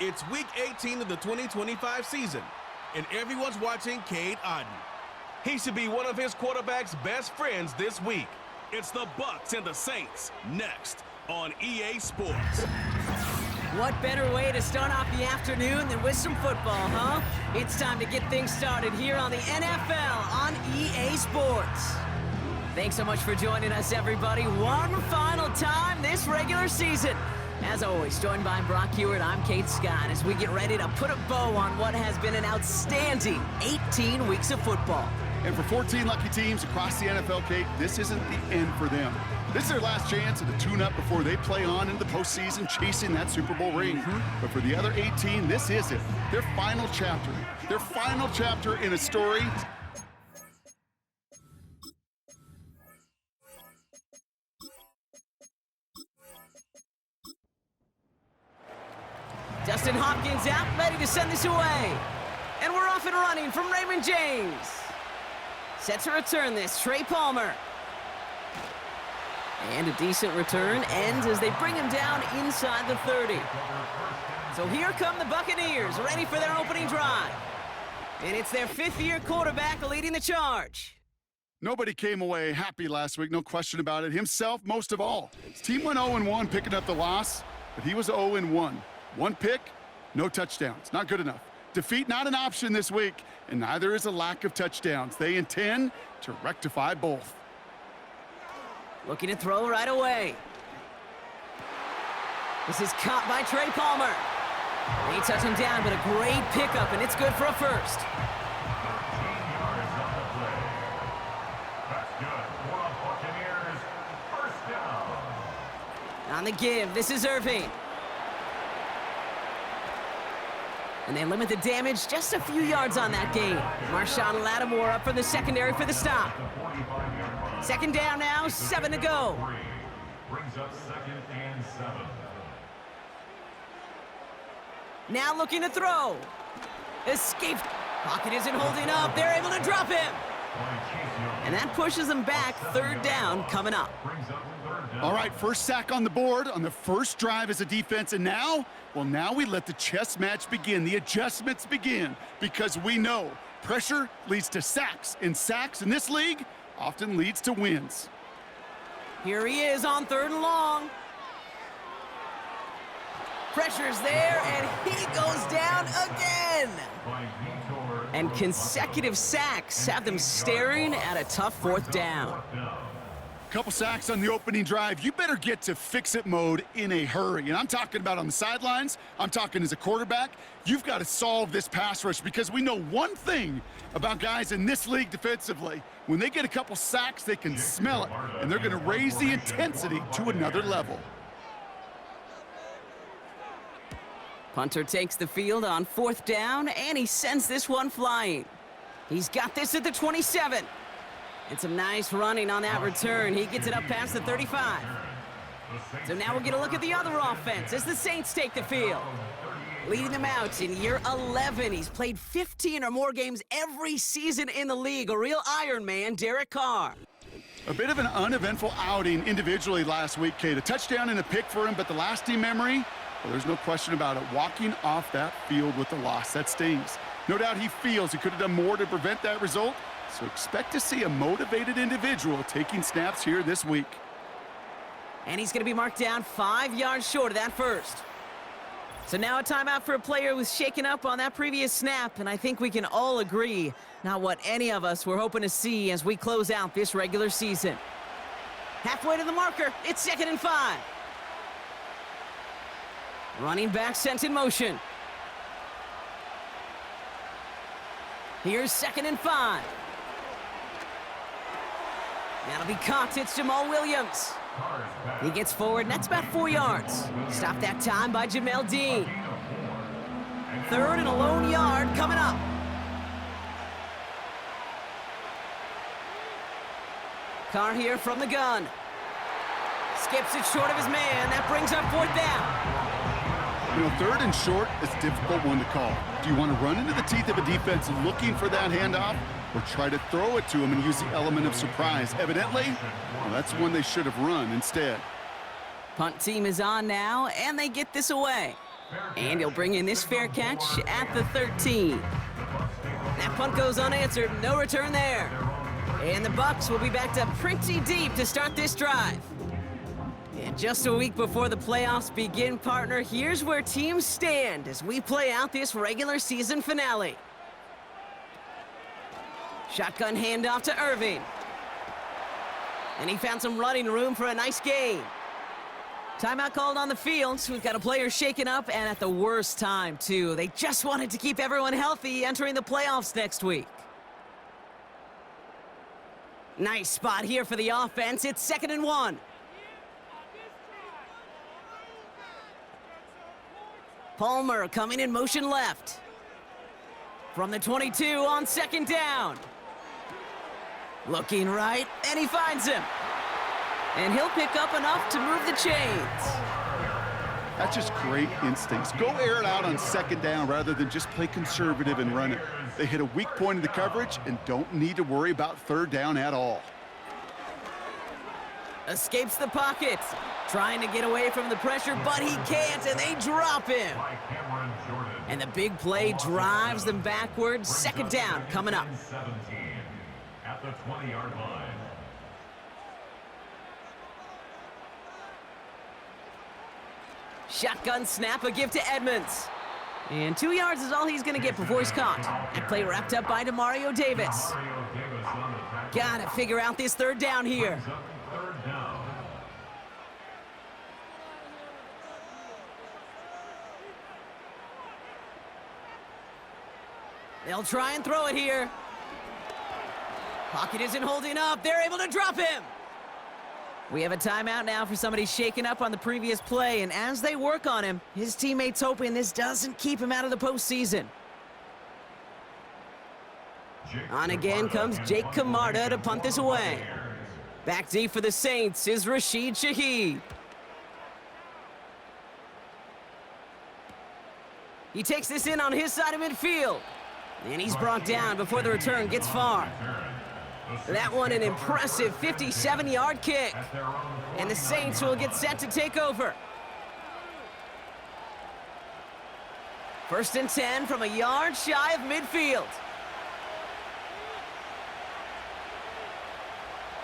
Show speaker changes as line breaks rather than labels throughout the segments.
It's Week 18 of the 2025 season, and everyone's watching Cade Otton. He should be one of his quarterback's best friends this week. It's the Bucs and the Saints, next on EA Sports.
What better way to start off the afternoon than with some football, huh? It's time to get things started here on the NFL on EA Sports. Thanks so much for joining us, everybody. One final time this regular season. As always, joined by Brock Hewitt, I'm Kate Scott as we get ready to put a bow on what has been an outstanding 18 weeks of football.
And for 14 lucky teams across the NFL, Kate, this isn't the end for them. This is their last chance at a tune-up before they play on into the postseason chasing that Super Bowl ring. But for the other 18, this is it. Their final chapter. Their final chapter in a story.
Justin Hopkins out, ready to send this away. And we're off and running from Raymond James. Set to return this, Trey Palmer. And a decent return ends as they bring him down inside the 30. So here come the Buccaneers, ready for their opening drive. And it's their fifth-year quarterback leading the charge.
Nobody came away happy last week, no question about it. Himself, most of all. His team went 0-1, picking up the loss, but he was 0-1. One pick, no touchdowns. Not good enough. Defeat not an option this week, and neither is a lack of touchdowns. They intend to rectify both.
Looking to throw right away. This is caught by Trey Palmer. They touch him down, but a great pickup, and it's good for a first. On the give, this is Irving. And they limit the damage just a few yards on that game. Marshawn Lattimore up from the secondary for the stop. Second down now, 7 to go.
Brings up 2nd and 7.
Now looking to throw. Escaped. Pocket isn't holding up. They're able to drop him. And that pushes them back. Third down coming up.
All right, first sack on the board on the first drive as a defense, and now, well, now we let the chess match begin, the adjustments begin, because we know pressure leads to sacks, and sacks in this league often leads to wins.
Here he is on 3rd and long. Pressure's there, and he goes down again. And consecutive sacks have them staring at a tough 4th down.
Couple sacks on the opening drive. You better get to fix-it mode in a hurry. And I'm talking about on the sidelines. I'm talking as a quarterback. You've got to solve this pass rush because we know one thing about guys in this league defensively. When they get a couple sacks, they can smell it, and they're going to raise the intensity to another level.
Punter takes the field on 4th down, and he sends this one flying. He's got this at the 27. And some nice running on that return. He gets it up past the 35. So now we'll get a look at the other offense as the Saints take the field. Leading them out in year 11. He's played 15 or more games every season in the league. A real Iron Man, Derek Carr.
A bit of an uneventful outing individually last week, Kate. A touchdown and a pick for him, but the lasting memory, well, there's no question about it. Walking off that field with the loss, that stings. No doubt he feels he could have done more to prevent that result. So expect to see a motivated individual taking snaps here this week.
And he's going to be marked down 5 yards short of that first. So now a timeout for a player who was shaken up on that previous snap, and I think we can all agree, not what any of us were hoping to see as we close out this regular season. Halfway to the marker, it's 2nd and 5. Running back sent in motion. Here's 2nd and 5. That'll be caught. It's Jamal Williams. He gets forward, and that's about 4 yards. Stopped that time by Jamel Dean. 3rd and a lone yard coming up. Carr here from the gun. Skips it short of his man. That brings up 4th down.
You know, 3rd and short is a difficult one to call. Do you want to run into the teeth of a defense looking for that handoff, or try to throw it to him and use the element of surprise? Evidently, well, that's one they should have run instead.
Punt team is on now, and they get this away. And he'll bring in this fair catch at the 13. That punt goes unanswered, no return there. And the Bucs will be backed up pretty deep to start this drive. And just a week before the playoffs begin, partner, here's where teams stand as we play out this regular season finale. Shotgun handoff to Irving. And he found some running room for a nice gain. Timeout called on the field, so we've got a player shaken up, and at the worst time, too. They just wanted to keep everyone healthy entering the playoffs next week. Nice spot here for the offense. It's 2nd and 1. Palmer coming in motion left. From the 22 on 2nd down. Looking right, and he finds him. And he'll pick up enough to move the chains.
That's just great instincts. Go air it out on 2nd down rather than just play conservative and run it. They hit a weak point in the coverage and don't need to worry about 3rd down at all.
Escapes the pocket. Trying to get away from the pressure, but he can't, and they drop him. And the big play drives them backwards. 2nd down coming up.
17 at the 20-yard line.
Shotgun snap, a give to Edmonds. And 2 yards is all he's going to get before he's caught. That play wrapped up by Demario Davis. Got to figure out this 3rd down here. They'll try and throw it here. Pocket isn't holding up. They're able to drop him. We have a timeout now for somebody shaken up on the previous play, and as they work on him, his teammates hoping this doesn't keep him out of the postseason. On again comes Jake Camarda to punt this away. Back deep for the Saints is Rashid Shaheed. He takes this in on his side of midfield. And he's brought down before the return gets far. That one an impressive 57-yard kick. And the Saints will get set to take over. 1st and 10 from a yard shy of midfield.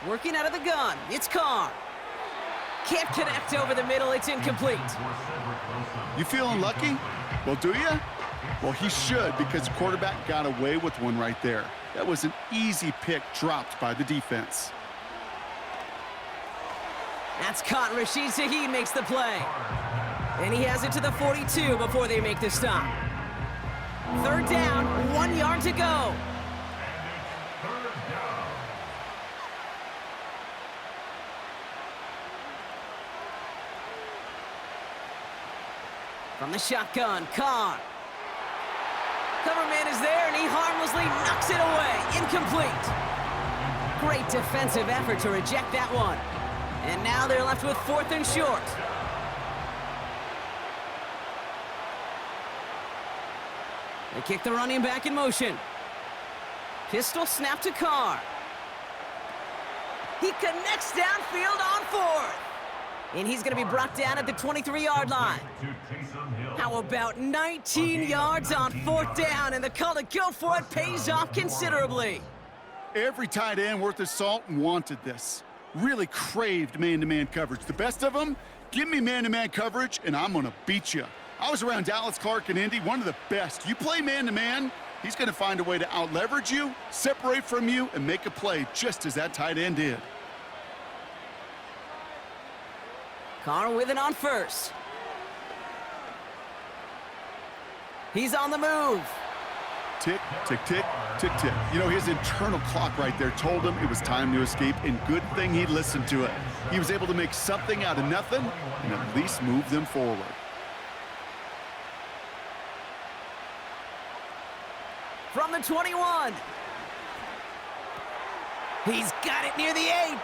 Working out of the gun, it's Carr. Can't connect over the middle, it's incomplete.
You feeling lucky? Well, do you? Well, he should, because the quarterback got away with one right there. That was an easy pick dropped by the defense.
That's caught. Rashid Shaheed makes the play. And he has it to the 42 before they make the stop. 3rd down, 1 yard to go. From the shotgun, Carr. Cover man is there, and he harmlessly knocks it away. Incomplete. Great defensive effort to reject that one. And now they're left with 4th and short. They kick the running back in motion. Pistol snap to Carr. He connects downfield on 4th. And he's going to be brought down at the 23-yard line. How about 19 yards on 4th down, and the call to go for it pays off considerably.
Every tight end worth his salt wanted this. Really craved man-to-man coverage. The best of them, give me man-to-man coverage, and I'm going to beat you. I was around Dallas Clark and Indy, one of the best. You play man-to-man, he's going to find a way to out-leverage you, separate from you, and make a play just as that tight end did.
Carr with it on 1st. He's on the move.
Tick, tick, tick, tick, tick. You know, his internal clock right there told him it was time to escape, and good thing he listened to it. He was able to make something out of nothing and at least move them forward.
From the 21. He's got it near the 8.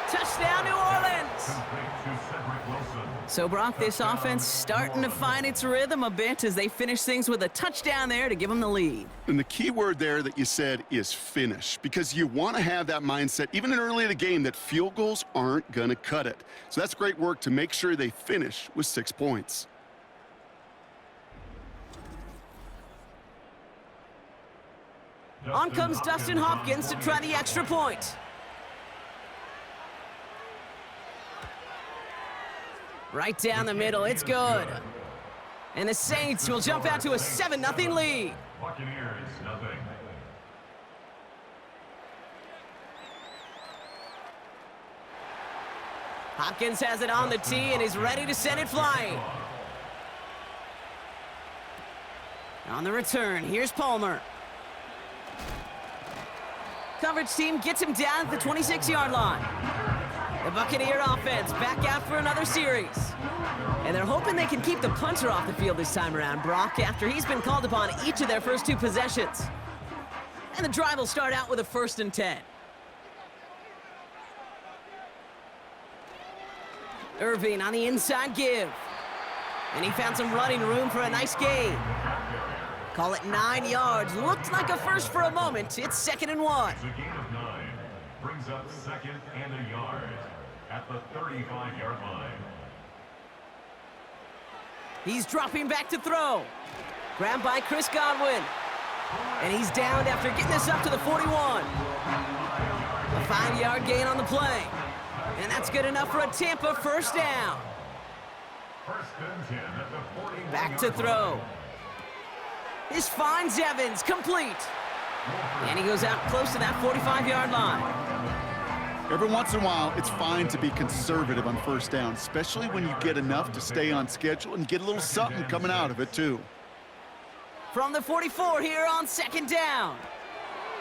Touchdown, New Orleans. So, Brock, this offense starting to find its rhythm a bit as they finish things with a touchdown there to give them the lead.
And the key word there that you said is finish, because you want to have that mindset, even early in the game, that field goals aren't going to cut it. So that's great work to make sure they finish with 6 points.
On comes Dustin Hopkins to try the extra point. Right down the middle, it's good. And the Saints will jump out to a 7-0 lead.
Buccaneers, nothing.
Hopkins has it on the tee and is ready to send it flying. On the return, here's Palmer. Coverage team gets him down at the 26-yard line. The Buccaneer offense back out for another series. And they're hoping they can keep the punter off the field this time around, Brock, after he's been called upon each of their first 2 possessions. And the drive will start out with a 1st and 10. Irving on the inside give. And he found some running room for a nice gain. Call it 9 yards. Looked like a first for a moment. It's 2nd and 1.
It's a gain of 9. Brings up 2nd and a yard at the 35-yard line.
He's dropping back to throw. Grabbed by Chris Godwin. And he's downed after getting this up to the 41. A 5-yard gain on the play. And that's good enough for a Tampa 1st down.
1st and 10 at the 40.
Back to throw. This finds Evans, complete. And he goes out close to that 45-yard line.
Every once in a while, it's fine to be conservative on 1st down, especially when you get enough to stay on schedule and get a little something coming out of it, too.
From the 44 here on 2nd down.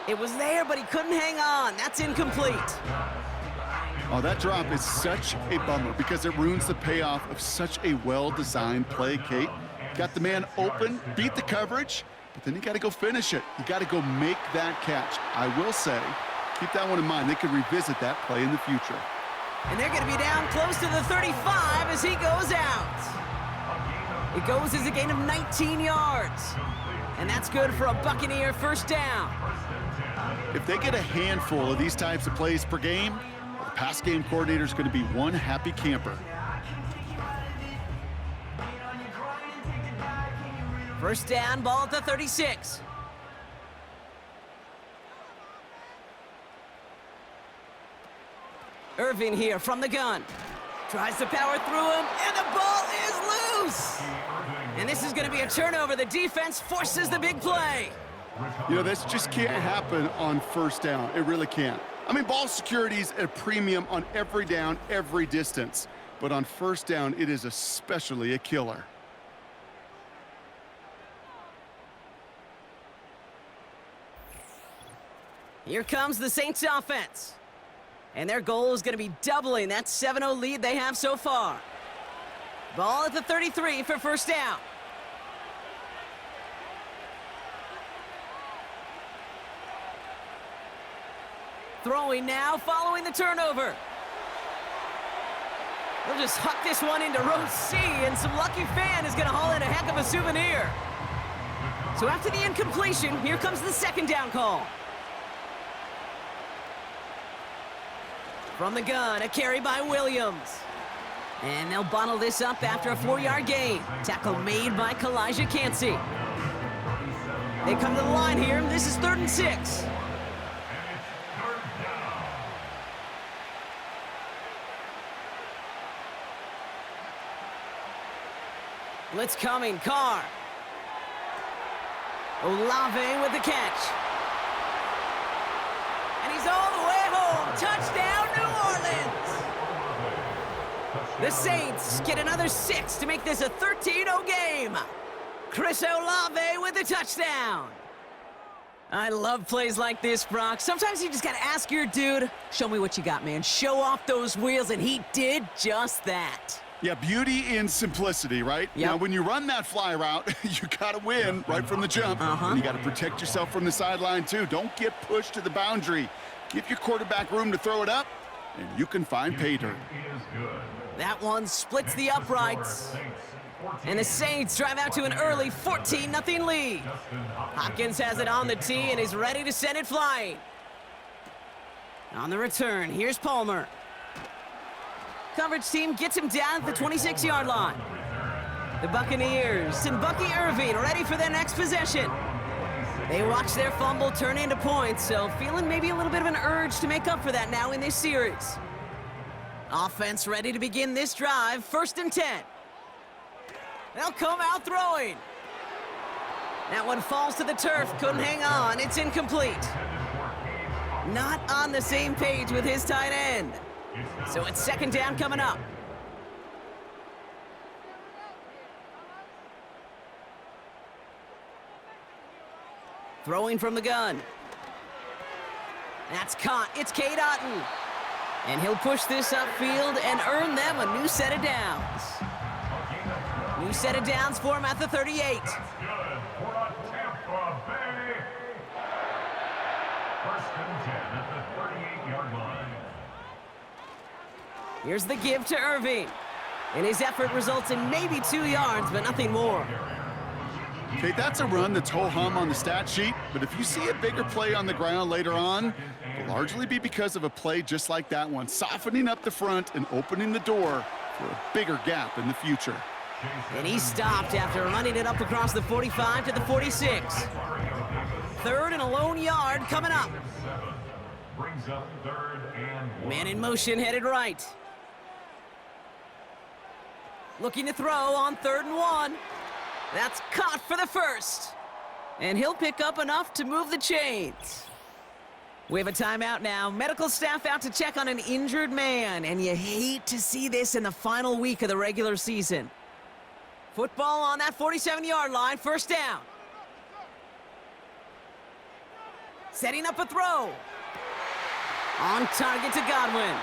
It was there, but he couldn't hang on. That's incomplete.
Oh, that drop is such a bummer because it ruins the payoff of such a well-designed play, Kate. Got the man open, beat the coverage, but then you got to go finish it. You got to go make that catch. I will say, keep that one in mind. They could revisit that play in the future.
And they're going to be down close to the 35 as he goes out. It goes as a gain of 19 yards. And that's good for a Buccaneer 1st down.
If they get a handful of these types of plays per game, the pass game coordinator is going to be one happy camper.
1st down, ball at the 36. Irving here from the gun. Tries to power through him, and the ball is loose. And this is going to be a turnover. The defense forces the big play.
You know, this just can't happen on 1st down. It really can't. I mean, ball security's at a premium on every down, every distance. But on 1st down, it is especially a killer.
Here comes the Saints offense. And their goal is going to be doubling that 7-0 lead they have so far. Ball at the 33 for 1st down. Throwing now, following the turnover. They'll just huck this one into row C, and some lucky fan is going to haul in a heck of a souvenir. So after the incompletion, here comes the 2nd down call. From the gun, a carry by Williams. And they'll bottle this up after a 4-yard gain. Tackle made by Kalijah Cansey. They come to the line here. This is 3rd and 6. Blitz coming, Carr. Olave with the catch. And he's all the way home. Touchdown, New Orleans. The Saints get another 6 to make this a 13-0 game. Chris Olave with the touchdown. I love plays like this, Brock. Sometimes you just got to ask your dude, show me what you got, man. Show off those wheels, and he did just that.
Yeah, beauty in simplicity, right?
Yep.
Now, when you run that fly route, you got to win right from the jump. And you got to protect yourself from the sideline, too. Don't get pushed to the boundary. Give your quarterback room to throw it up, and you can find pay dirt.
That one splits the uprights. And the Saints drive out to an early 14-0 lead. Hopkins has it on the tee and is ready to send it flying. On the return, here's Palmer. Coverage team gets him down at the 26-yard line. The Buccaneers and Bucky Irving ready for their next possession. They watch their fumble turn into points, so feeling maybe a little bit of an urge to make up for that now in this series. Offense ready to begin this drive, 1st and 10. They'll come out throwing. That one falls to the turf, couldn't hang on, it's incomplete. Not on the same page with his tight end. So it's 2nd down coming up. Throwing from the gun. That's caught. It's Cade Otton. And he'll push this upfield and earn them a new set of downs. New set of downs for him at the 38.
Good for a Tampa Bay. 1st and 10 at the 38-yard line.
Here's the give to Irving. And his effort results in maybe 2 yards, but nothing more.
Okay, that's a run that's ho-hum on the stat sheet, but if you see a bigger play on the ground later on, it'll largely be because of a play just like that one, softening up the front and opening the door for a bigger gap in the future.
And he stopped after running it up across the 45 to the 46. 3rd and a lone yard coming up.
Brings up 3rd and 1.
Man in motion headed right. Looking to throw on 3rd and 1. That's caught for the 1st. And he'll pick up enough to move the chains. We have a timeout now. Medical staff out to check on an injured man. And you hate to see this in the final week of the regular season. Football on that 47-yard line, 1st down. Setting up a throw. On target to Godwin.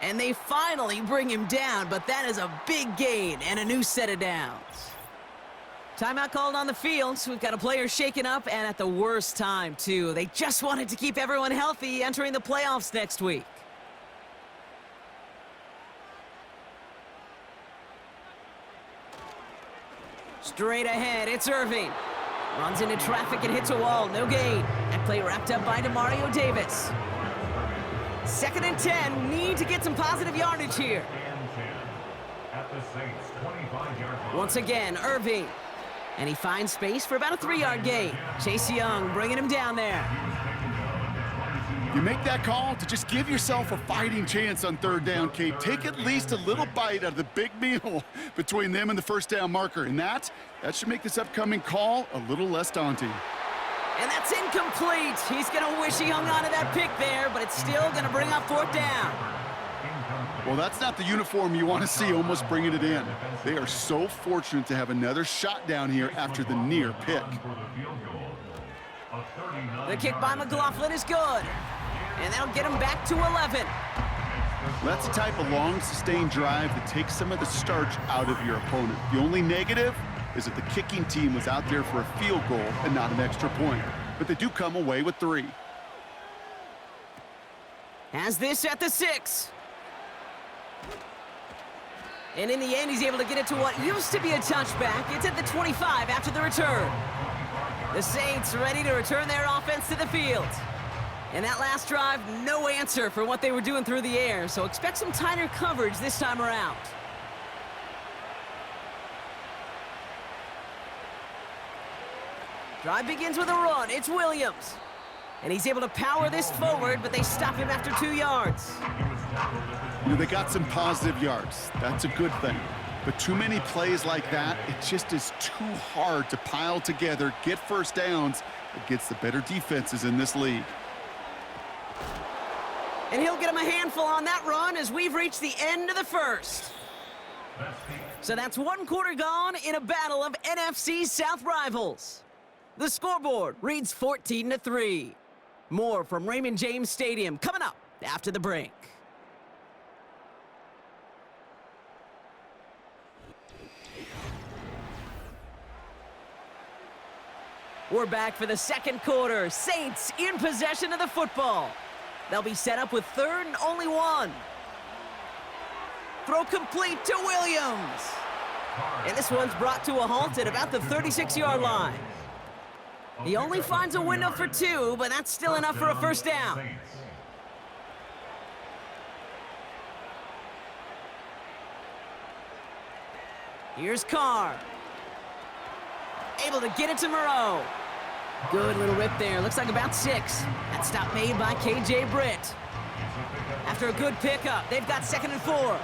And they finally bring him down, but that is a big gain and a new set of downs. Timeout called on the field, so we've got a player shaken up and at the worst time, too. They just wanted to keep everyone healthy entering the playoffs next week. Straight ahead, it's Irving. Runs into traffic and hits a wall, no gain. That play wrapped up by Demario Davis. 2nd and 10, need to get some positive yardage here.
At the Saints 25-yard line.
Once again, Irving. And he finds space for about a 3-yard gain. Chase Young bringing him down there.
You make that call to just give yourself a fighting chance on 3rd down, Kate. Take at least a little bite out of the big meal between them and the 1st down marker. And that should make this upcoming call a little less daunting.
And that's incomplete. He's going to wish he hung on to that pick there, but it's still going to bring up 4th down.
Well, that's not the uniform you want to see almost bringing it in. They are so fortunate to have another shot down here after the near pick.
The kick by McLaughlin is good. And that'll get him back to 11.
That's the type of long, sustained drive that takes some of the starch out of your opponent. The only negative is that the kicking team was out there for a field goal and not an extra point. But they do come away with 3.
Has this at the 6. And in the end, he's able to get it to what used to be a touchback. It's at the 25 after the return. The Saints ready to return their offense to the field. And that last drive, no answer for what they were doing through the air, so expect some tighter coverage this time around. Drive begins with a run. It's Williams. And he's able to power this forward, but they stop him after 2 yards.
You know, they got some positive yards. That's a good thing. But too many plays like that, it just is too hard to pile together, get 1st downs against the better defenses in this league.
And he'll get him a handful on that run as we've reached the end of the 1st. So that's 1 quarter gone in a battle of NFC South rivals. The scoreboard reads 14-3. More from Raymond James Stadium coming up after the break. We're back for the 2nd quarter. Saints in possession of the football. They'll be set up with 3rd and only 1. Throw complete to Williams. And this one's brought to a halt at about the 36-yard line. He only finds a window for 2, but that's still enough for a 1st down. Here's Carr. Able to get it to Moreau. Good little rip there. Looks like about 6. That stop made by KJ Britt. After a good pickup, they've got 2nd and 4.
At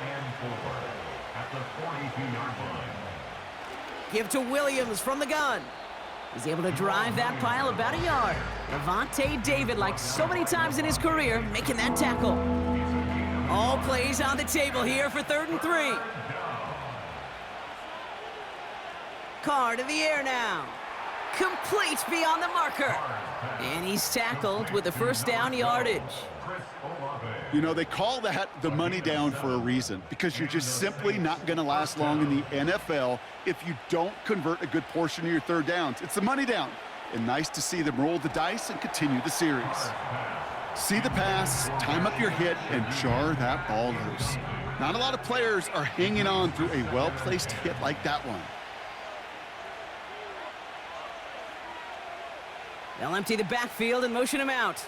the 42-yard line.
Give to Williams from the gun. He's able to drive that pile about a yard. Levante David, like so many times in his career, making that tackle. All plays on the table here for 3rd and 3. Carr to the air now. Complete beyond the marker. And he's tackled with the 1st down yardage.
You know, they call that the money down for a reason, because you're just simply not going to last long in the NFL if you don't convert a good portion of your 3rd downs. It's the money down. And nice to see them roll the dice and continue the series. See the pass, time up your hit, and jar that ball loose. Not a lot of players are hanging on through a well-placed hit like that one.
They'll empty the backfield and motion him out.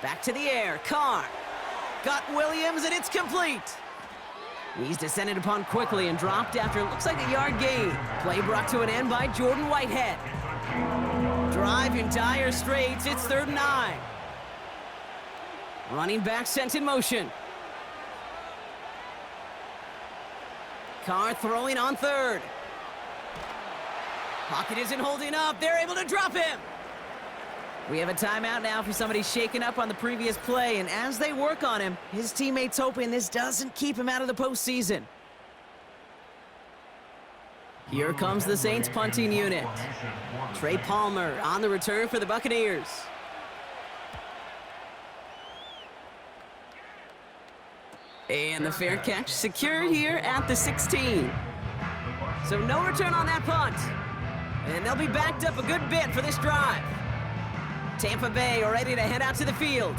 Back to the air, Carr. Got Williams, and it's complete. He's descended upon quickly and dropped after it looks like a yard gain. Play brought to an end by Jordan Whitehead. Drive in dire straits, it's 3rd and 9. Running back sent in motion. Carr throwing on 3rd. Pocket isn't holding up. They're able to drop him. We have a timeout now for somebody shaken up on the previous play, and as they work on him, his teammates hoping this doesn't keep him out of the postseason. Here comes the Saints punting unit. Trey Palmer on the return for the Buccaneers. And the fair catch secured here at the 16. So no return on that punt. And they'll be backed up a good bit for this drive. Tampa Bay are ready to head out to the field.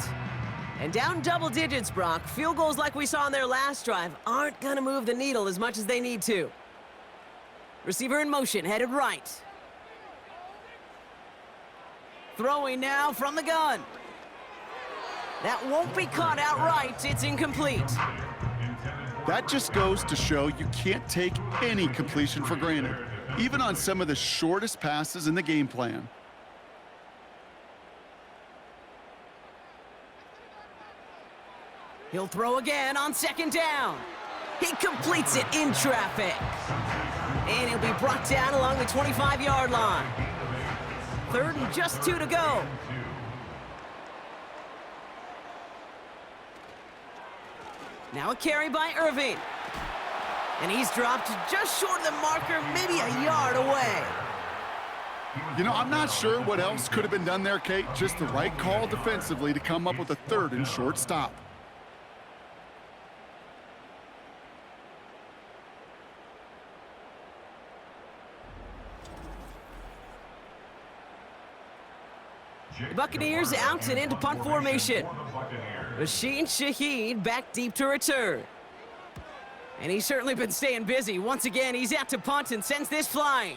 And down double digits, Brock. Field goals like we saw on their last drive aren't going to move the needle as much as they need to. Receiver in motion, headed right. Throwing now from the gun. That won't be caught outright. It's incomplete.
That just goes to show you can't take any completion for granted, even on some of the shortest passes in the game plan.
He'll throw again on 2nd down. He completes it in traffic. And he'll be brought down along the 25-yard line. 3rd and just 2 to go. Now a carry by Irving. And he's dropped just short of the marker, maybe a yard away.
You know, I'm not sure what else could have been done there, Kate. Just the right call defensively to come up with a 3rd and short stop.
The Buccaneers out and into punt formation. Rasheen Shaheed back deep to return. And he's certainly been staying busy. Once again, he's out to punt and sends this flying.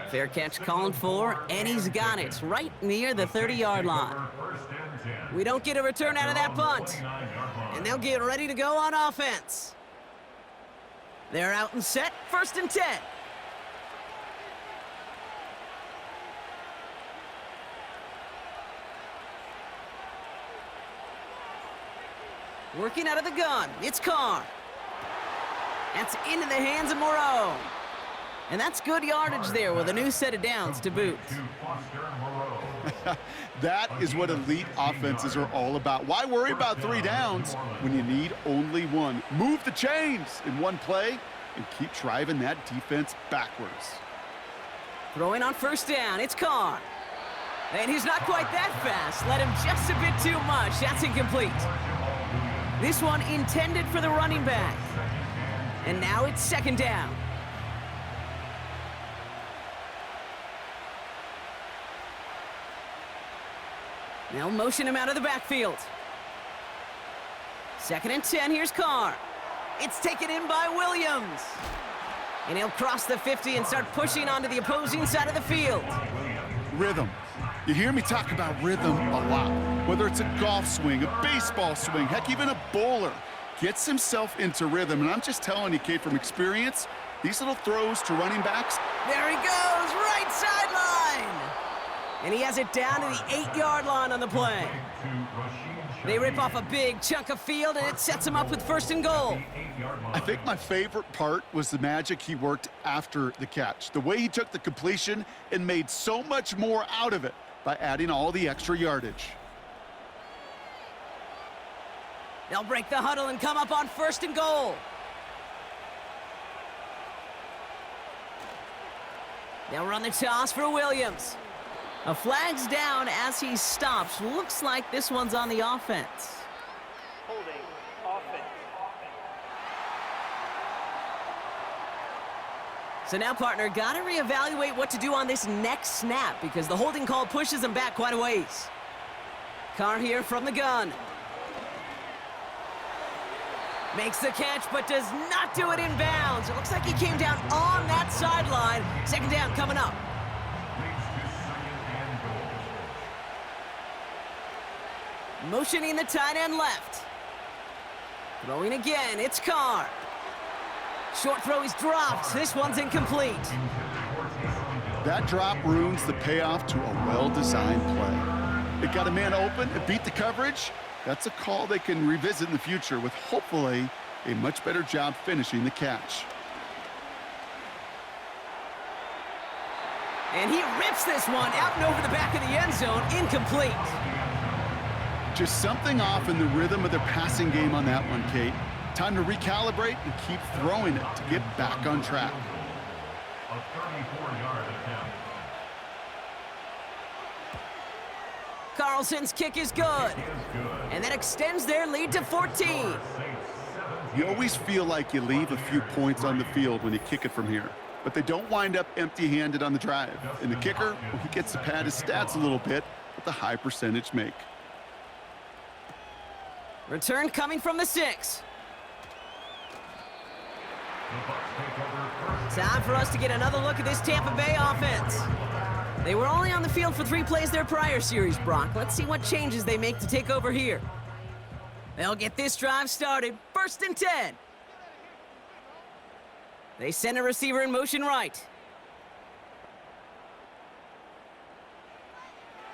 Fair catch called for, and he's got it right near the 30-yard line. We don't get a return out of that punt. And they'll get ready to go on offense. They're out and set, 1st and 10. Working out of the gun, it's Carr. That's into the hands of Moreau. And that's good yardage there with a new set of downs to boot.
That is what elite offenses are all about. Why worry about 3 downs when you need only 1? Move the chains in one play and keep driving that defense backwards.
Throwing on 1st down, it's Carr. And he's not quite that fast. Let him just a bit too much. That's incomplete. This one intended for the running back. And now it's 2nd down. They'll motion him out of the backfield. 2nd and 10, here's Carr. It's taken in by Williams. And he'll cross the 50 and start pushing onto the opposing side of the field.
Rhythm. You hear me talk about rhythm a lot. Whether it's a golf swing, a baseball swing, heck, even a bowler gets himself into rhythm. And I'm just telling you, Kate, from experience, these little throws to running backs.
There he goes, right sideline. And he has it down to the 8-yard line on the play. They rip off a big chunk of field, and it sets him up with 1st and goal.
I think my favorite part was the magic he worked after the catch. The way he took the completion and made so much more out of it by adding all the extra yardage.
They'll break the huddle and come up on 1st and goal. They'll run the toss for Williams. A flag's down as he stops. Looks like this one's on the offense.
Holding offense.
So now, partner, got to reevaluate what to do on this next snap because the holding call pushes him back quite a ways. Carr here from the gun. Makes the catch, but does not do it in bounds. It looks like he came down on that sideline. 2nd down coming up. Motioning the tight end left. Throwing again, it's Carr. Short throw is dropped. This one's incomplete.
That drop ruins the payoff to a well-designed play. It got a man open, it beat the coverage. That's a call they can revisit in the future with hopefully a much better job finishing the catch.
And he rips this one out and over the back of the end zone, incomplete.
Just something off in the rhythm of their passing game on that one, Kate. Time to recalibrate and keep throwing it to get back on track.
A 34-yard attempt.
Carlson's kick is good. And that extends their lead to 14.
You always feel like you leave a few points on the field when you kick it from here. But they don't wind up empty-handed on the drive. And the kicker, well, he gets to pad his stats a little bit with the high percentage make.
Return coming from the 6. Time for us to get another look at this Tampa Bay offense. They were only on the field for 3 plays their prior series, Brock. Let's see what changes they make to take over here. They'll get this drive started. 1st and 10. They send a receiver in motion right.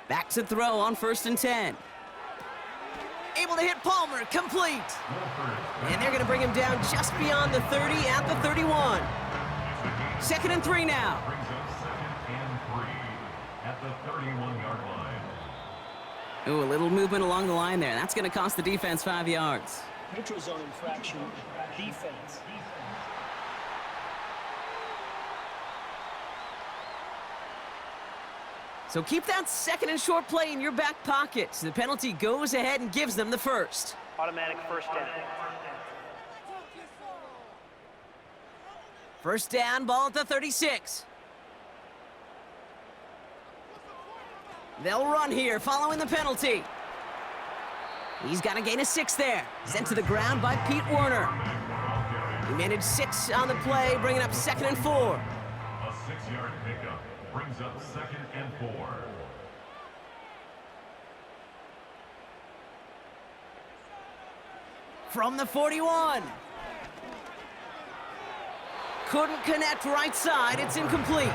Back to throw on 1st and 10. Able to hit Palmer, complete. And they're going to bring him down just beyond the 30 at the 31. 2nd and 3 now.
Brings up 2nd and 3 at the 31-yard line.
Ooh, a little movement along the line there. That's going to cost the defense 5 yards.
Neutral zone infraction. Defense.
So keep that 2nd and short play in your back pocket. So the penalty goes ahead and gives them the 1st.
Automatic 1st down.
1st down, ball at the 36. They'll run here following the penalty. He's got to gain a 6 there. Sent to the ground by Pete Werner. He managed 6 on the play, bringing up 2nd and 4.
A 6-yard pickup brings up 2nd and 4.
From the 41. Couldn't connect right side. It's incomplete.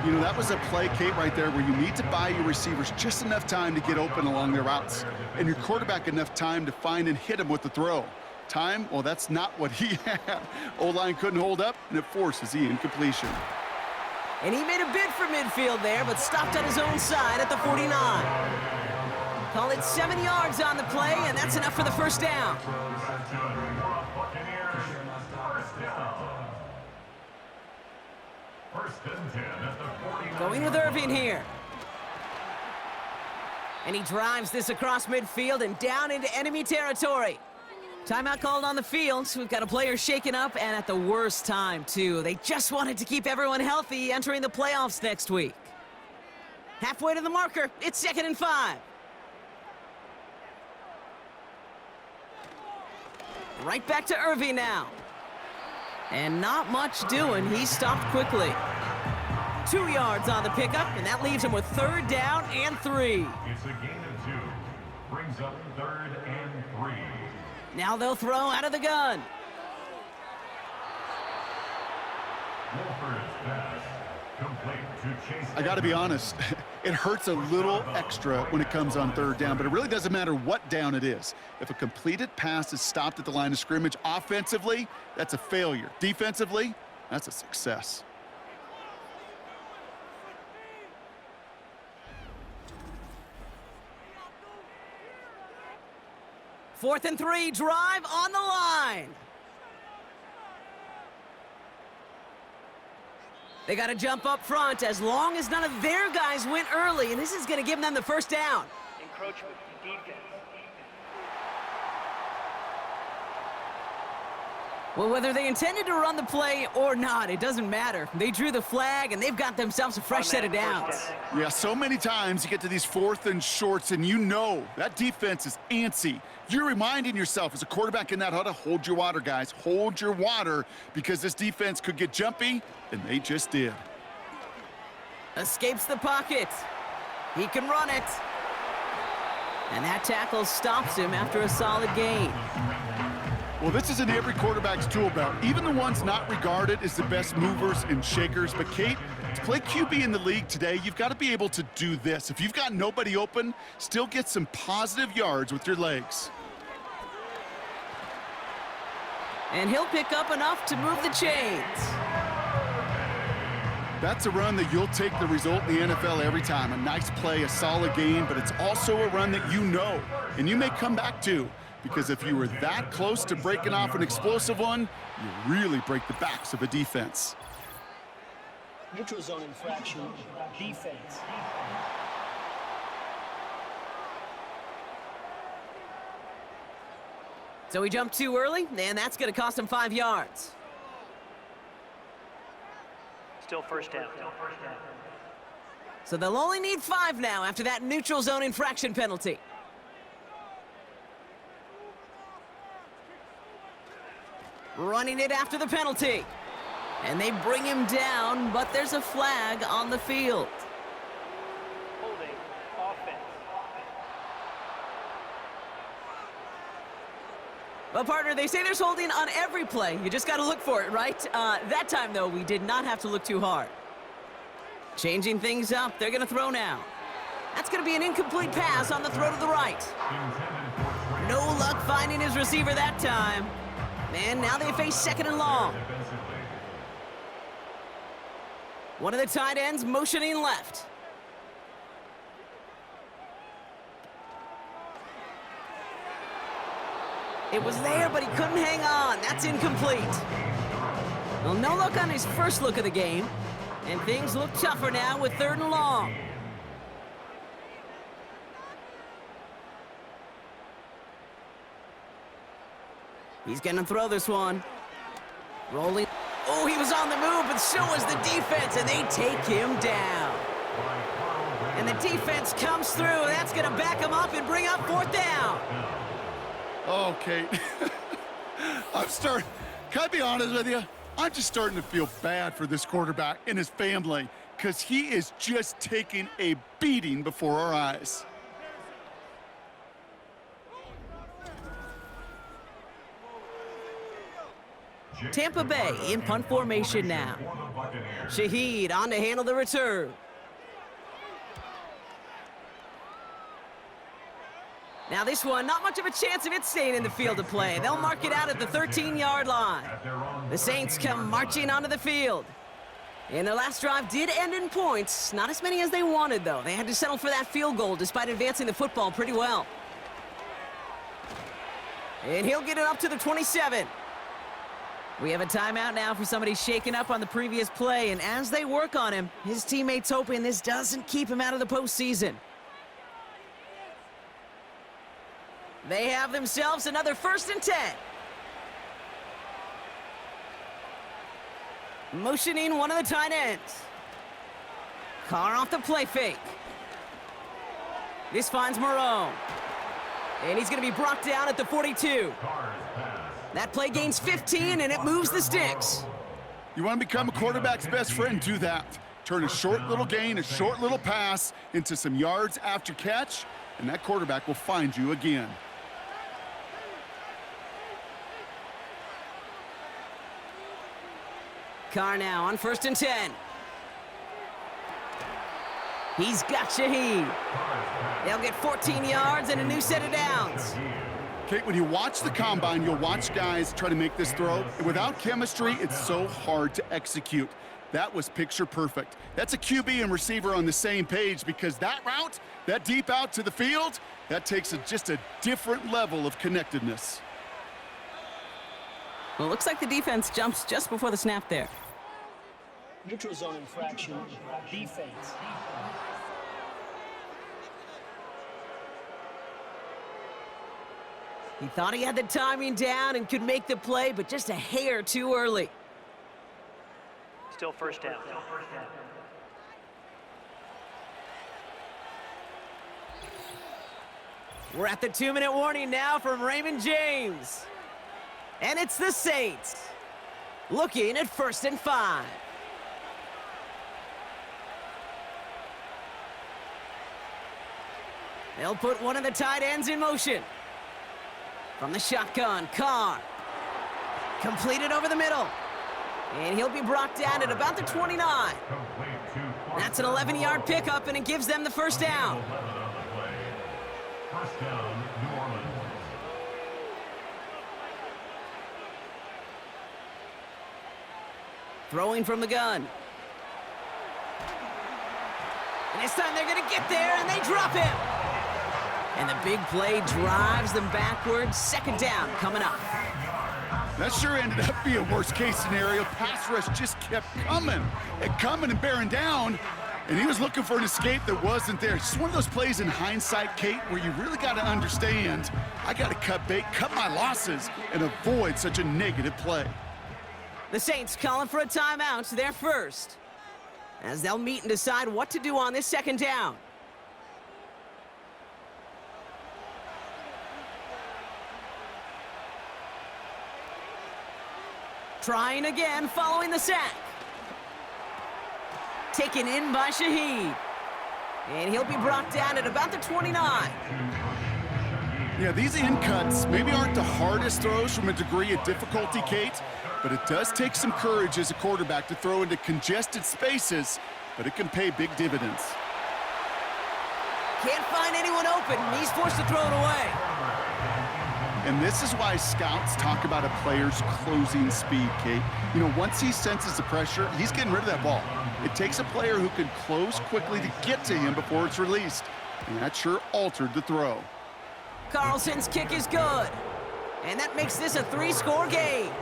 You know, that was a play, Kate, right there where you need to buy your receivers just enough time to get open along their routes, and your quarterback enough time to find and hit him with the throw. Time, well, that's not what he had. O-line couldn't hold up, and it forces the incompletion.
And he made a bid for midfield there, but stopped on his own side at the 49. Call it 7 yards on the play, and that's enough for the 1st down.
Buccaneers, 1st down. 1st and 10 at the 49.
Going with Irving here. And he drives this across midfield and down into enemy territory. Timeout called on the field, so we've got a player shaken up, and at the worst time, too. They just wanted to keep everyone healthy entering the playoffs next week. Halfway to the marker, it's 2nd and 5. Right back to Irving now. And not much doing. He stopped quickly. 2 yards on the pickup, and that leaves him with 3rd down and 3.
It's a gain of 2. Brings up 3rd and 3.
Now they'll throw out of the gun.
Wolford's pass complete.
I got to be honest, it hurts a little extra when it comes on third down, but it really doesn't matter what down it is. If a completed pass is stopped at the line of scrimmage, offensively, that's a failure. Defensively, that's a success.
Fourth and 3, drive on the line. They got to jump up front as long as none of their guys went early, and this is going to give them the first down.
Encroachment, defense.
Well, whether they intended to run the play or not, it doesn't matter. They drew the flag, and they've got themselves a fresh set of downs.
Yeah, so many times you get to these fourth and shorts, and you know that defense is antsy. You're reminding yourself as a quarterback in that huddle, hold your water, guys. Hold your water, because this defense could get jumpy, and they just did.
Escapes the pocket. He can run it. And that tackle stops him after a solid gain.
Well, this is in every quarterback's tool belt, even the ones not regarded as the best movers and shakers. But, Kate, to play QB in the league today, you've got to be able to do this. If you've got nobody open, still get some positive yards with your legs.
And he'll pick up enough to move the chains.
That's a run that you'll take the result in the NFL every time. A nice play, a solid game, but it's also a run that you know, and you may come back to. Because if you were that close to breaking off an explosive one, you really break the backs of a defense.
Neutral zone infraction, defense.
So he jumped too early, and that's going to cost him 5 yards.
Still first down.
So they'll only need 5 now after that neutral zone infraction penalty. Running it after the penalty. And they bring him down, but there's a flag on the field.
Holding, offense.
Well, partner, they say there's holding on every play. You just got to look for it, right? That time, though, we did not have to look too hard. Changing things up, they're going to throw now. That's going to be an incomplete pass on the throw to the right. No luck finding his receiver that time. And now they face second and long. One of the tight ends motioning left. It was there, but he couldn't hang on. That's incomplete. Well, no luck on his first look of the game. And things look tougher now with third and long. He's going to throw this one. Rolling. Oh, he was on the move, but so was the defense, and they take him down. And the defense comes through. That's going to back him up and bring up fourth down.
Oh, Kate. Can I be honest with you? I'm just starting to feel bad for this quarterback and his family because he is just taking a beating before our eyes.
Tampa Bay in punt formation now. Shaheed on to handle the return. Now this one, not much of a chance of it staying in the field of play. They'll mark it out at the 13-yard line. The Saints come marching onto the field. And their last drive did end in points. Not as many as they wanted, though. They had to settle for that field goal despite advancing the football pretty well. And he'll get it up to the 27. We have a timeout now for somebody shaken up on the previous play, and as they work on him, his teammates hoping this doesn't keep him out of the postseason. They have themselves another 1st and 10. Motioning one of the tight ends. Carr off the play fake. This finds Marone. And he's going to be brought down at the 42. That play gains 15, and it moves the sticks.
You want to become a quarterback's best friend, do that. Turn a short little gain, a short little pass into some yards after catch, and that quarterback will find you again.
Carr now on 1st and 10. He's got Shaheed. They'll get 14 yards and a new set of downs.
Kate, when you watch the combine, you'll watch guys try to make this throw. Without chemistry, it's so hard to execute. That was picture perfect. That's a QB and receiver on the same page, because that route, that deep out to the field, that takes just a different level of connectedness.
Well, it looks like the defense jumps just before the snap there.
Neutral zone infraction. Defense.
He thought he had the timing down and could make the play, but just a hair too early.
Still first down.
We're at the 2-minute warning now from Raymond James. And it's the Saints looking at 1st and 5. They'll put one of the tight ends in motion. From the shotgun, Carr. Completed over the middle. And he'll be brought down at about the 29. That's an 11-yard pickup, and it gives them the first down.
First down, New Orleans.
Throwing from the gun. And this time they're going to get there, and they drop him. And the big play drives them backwards. 2nd down coming up.
That sure ended up being a worst-case scenario. Pass rush just kept coming and bearing down, and he was looking for an escape that wasn't there. Just one of those plays in hindsight, Kate, where you really got to understand, I got to cut bait, cut my losses, and avoid such a negative play.
The Saints calling for a timeout, their first, as they'll meet and decide what to do on this 2nd down. Trying again, following the sack. Taken in by Shaheed. And he'll be brought down at about the 29.
Yeah, these in cuts maybe aren't the hardest throws from a degree of difficulty, Kate, but it does take some courage as a quarterback to throw into congested spaces, but it can pay big dividends.
Can't find anyone open. He's forced to throw it away.
And this is why scouts talk about a player's closing speed, Kate. You know, once he senses the pressure, he's getting rid of that ball. It takes a player who can close quickly to get to him before it's released. And that sure altered the throw.
Carlson's kick is good. And that makes this a 3-score game.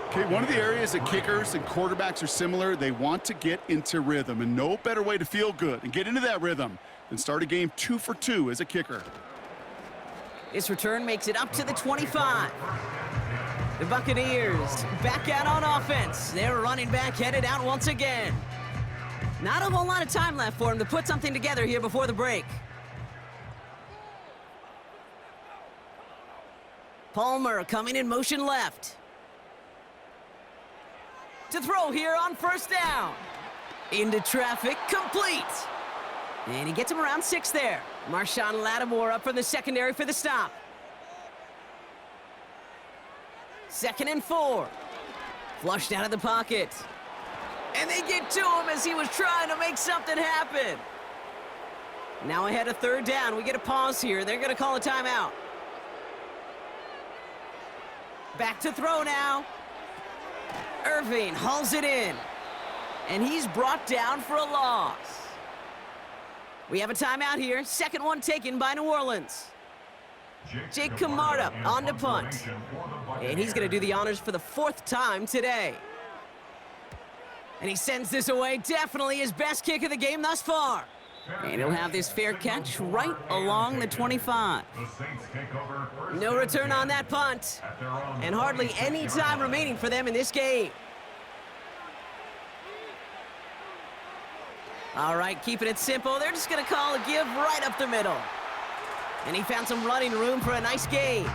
Okay, one of the areas that kickers and quarterbacks are similar, they want to get into rhythm. And no better way to feel good and get into that rhythm than start a game 2 for 2 as a kicker.
This return makes it up to the 25. The Buccaneers back out on offense. Their running back headed out once again. Not a whole lot of time left for him to put something together here before the break. Palmer coming in motion left. To throw here on 1st down. Into traffic, complete. And he gets him around 6 there. Marshawn Lattimore up from the secondary for the stop. 2nd and 4. Flushed out of the pocket. And they get to him as he was trying to make something happen. Now ahead of 3rd down. We get a pause here. They're going to call a timeout. Back to throw now. Irving hauls it in. And he's brought down for a loss. We have a timeout here. 2nd one taken by New Orleans. Jake Camarda on to punt. And he's going to do the honors for the 4th time today. And he sends this away. Definitely his best kick of the game thus far. And he'll have this fair catch right along the 25. No return on that punt. And hardly any time remaining for them in this game. All right, keeping it simple. They're just going to call a give right up the middle. And he found some running room for a nice gain.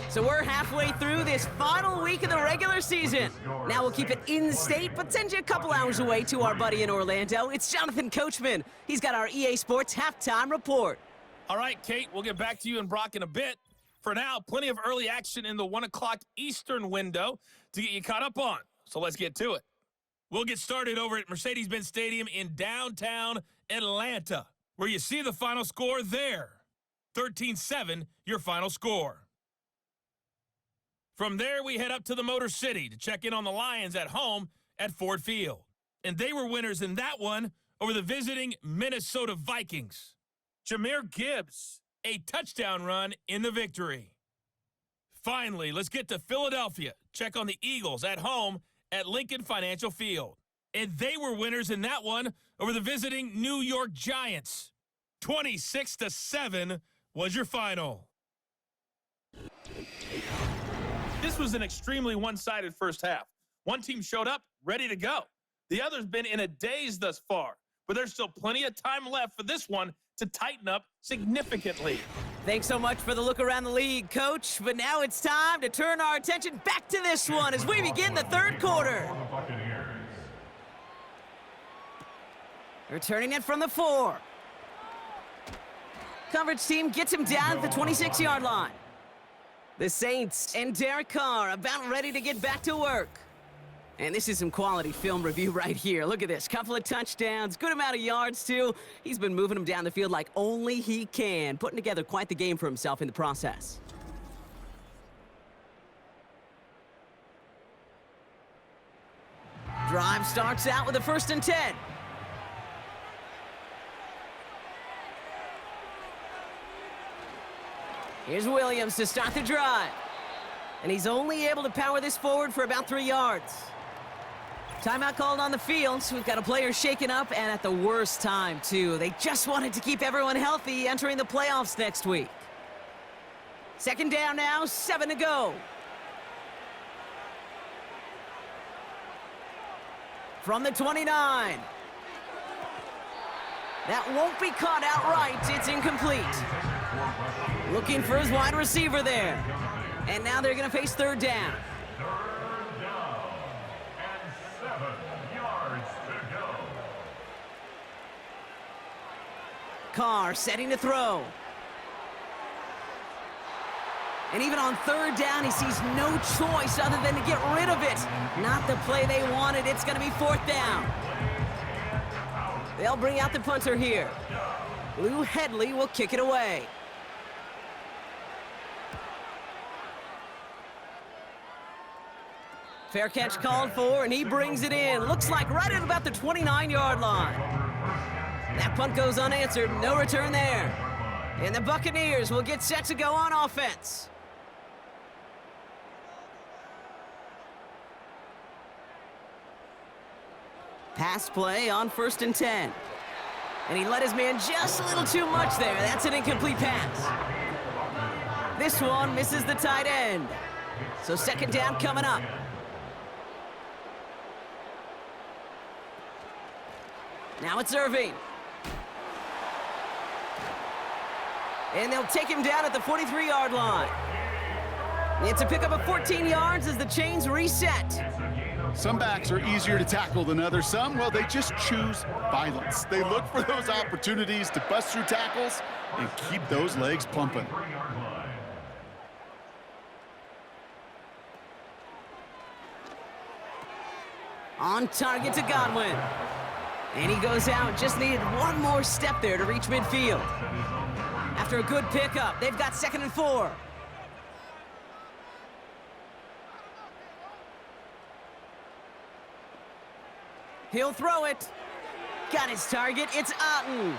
So we're halfway through this final week of the regular season. Now we'll keep it in-state, but send you a couple hours away to our buddy in Orlando. It's Jonathan Coachman. He's got our EA Sports halftime report.
All right, Kate, we'll get back to you and Brock in a bit. For now, plenty of early action in the 1 o'clock Eastern window to get you caught up on. So let's get to it. We'll get started over at Mercedes-Benz Stadium in downtown Atlanta, where you see the final score there. 13-7, your final score. From there, we head up to the Motor City to check in on the Lions at home at Ford Field. And they were winners in that one over the visiting Minnesota Vikings. Jahmyr Gibbs, a touchdown run in the victory. Finally, let's get to Philadelphia. Check on the Eagles at home at Lincoln Financial Field. And they were winners in that one over the visiting New York Giants. 26-7 was your final. This was an extremely one-sided first half. One team showed up ready to go. The other's been in a daze thus far, but there's still plenty of time left for this one to tighten up significantly.
Thanks so much for the look around the league, Coach. But now it's time to turn our attention back to this one as we begin the third quarter.
For the Buccaneers.
Returning it from the 4. Coverage team gets him down at the 26-yard line. The Saints and Derek Carr about ready to get back to work. And this is some quality film review right here. Look at this. Couple of touchdowns, good amount of yards, too. He's been moving them down the field like only he can, putting together quite the game for himself in the process. Drive starts out with a 1st and 10. Here's Williams to start the drive. And he's only able to power this forward for about 3 yards. Timeout called on the field, so we've got a player shaken up, and at the worst time, too. They just wanted to keep everyone healthy entering the playoffs next week. 2nd down now, 7 to go. From the 29. That won't be caught outright. It's incomplete. Looking for his wide receiver there. And now they're going to face 3rd down.
3rd down and 7 yards to go.
Carr setting to throw. And even on 3rd down, he sees no choice other than to get rid of it. Not the play they wanted. It's going to be 4th down. They'll bring out the punter here. Lou Headley will kick it away. Fair catch called for, and he brings it in. Looks like right at about the 29-yard line. That punt goes unanswered. No return there. And the Buccaneers will get set to go on offense. Pass play on 1st and 10. And he let his man just a little too much there. That's an incomplete pass. This one misses the tight end. So 2nd down coming up. Now it's Irving. And they'll take him down at the 43-yard line. It's a pickup of 14 yards as the chains reset.
Some backs are easier to tackle than others. Some, well, they just choose violence. They look for those opportunities to bust through tackles and keep those legs pumping.
On target to Godwin. And he goes out, just needed one more step there to reach midfield. After a good pickup, they've got 2nd and 4. He'll throw it. Got his target, it's Otten.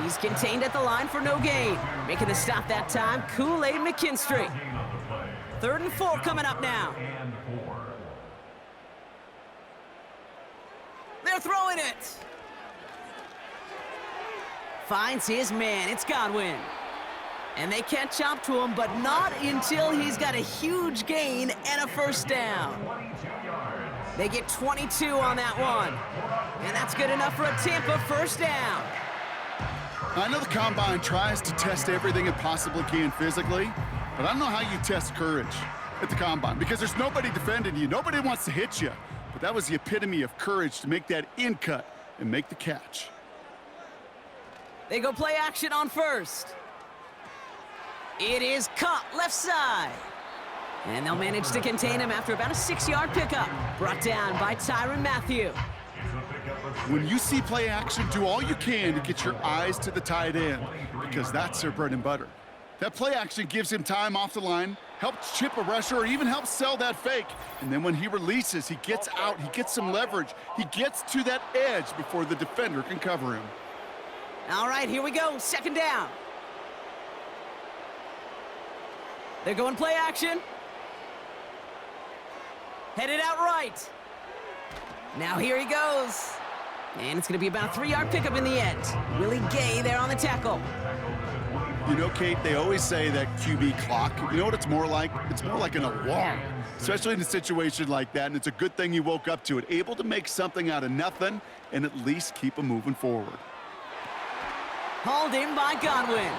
He's contained at the line for no gain. Making the stop that time, Kool-Aid McKinstry. 3rd and 4 coming up now. They're throwing it. Finds his man. It's Godwin. And they catch up to him, but not until he's got a huge gain and a 1st down. They get 22 on that one. And that's good enough for a Tampa 1st down.
I know the Combine tries to test everything it possibly can physically, but I don't know how you test courage at the Combine because there's nobody defending you. Nobody wants to hit you. But that was the epitome of courage to make that in cut and make the catch.
They go play action on 1st. It is caught left side. And they'll manage to contain him after about a 6-yard pickup. Brought down by Tyrann Mathieu.
It's a pickup of
When you see play action, do all you can to get your eyes to the tight end because that's their bread and butter. That play action gives him time off the line, helps chip a rusher, or even helps sell that fake. And then when he releases, he gets out, he gets some leverage. He gets to that edge before the defender can cover him.
All right, here we go. Second down. They're going play action. Headed out right. Now here he goes. And it's going to be about a 3-yard pickup in the end. Willie Gay there on the tackle.
You know, Kate, they always say that QB clock. You know what it's more like? It's more like an alarm, especially in a situation like that. And it's a good thing you woke up to it, able to make something out of nothing and at least keep them moving forward.
Hauled in by Godwin.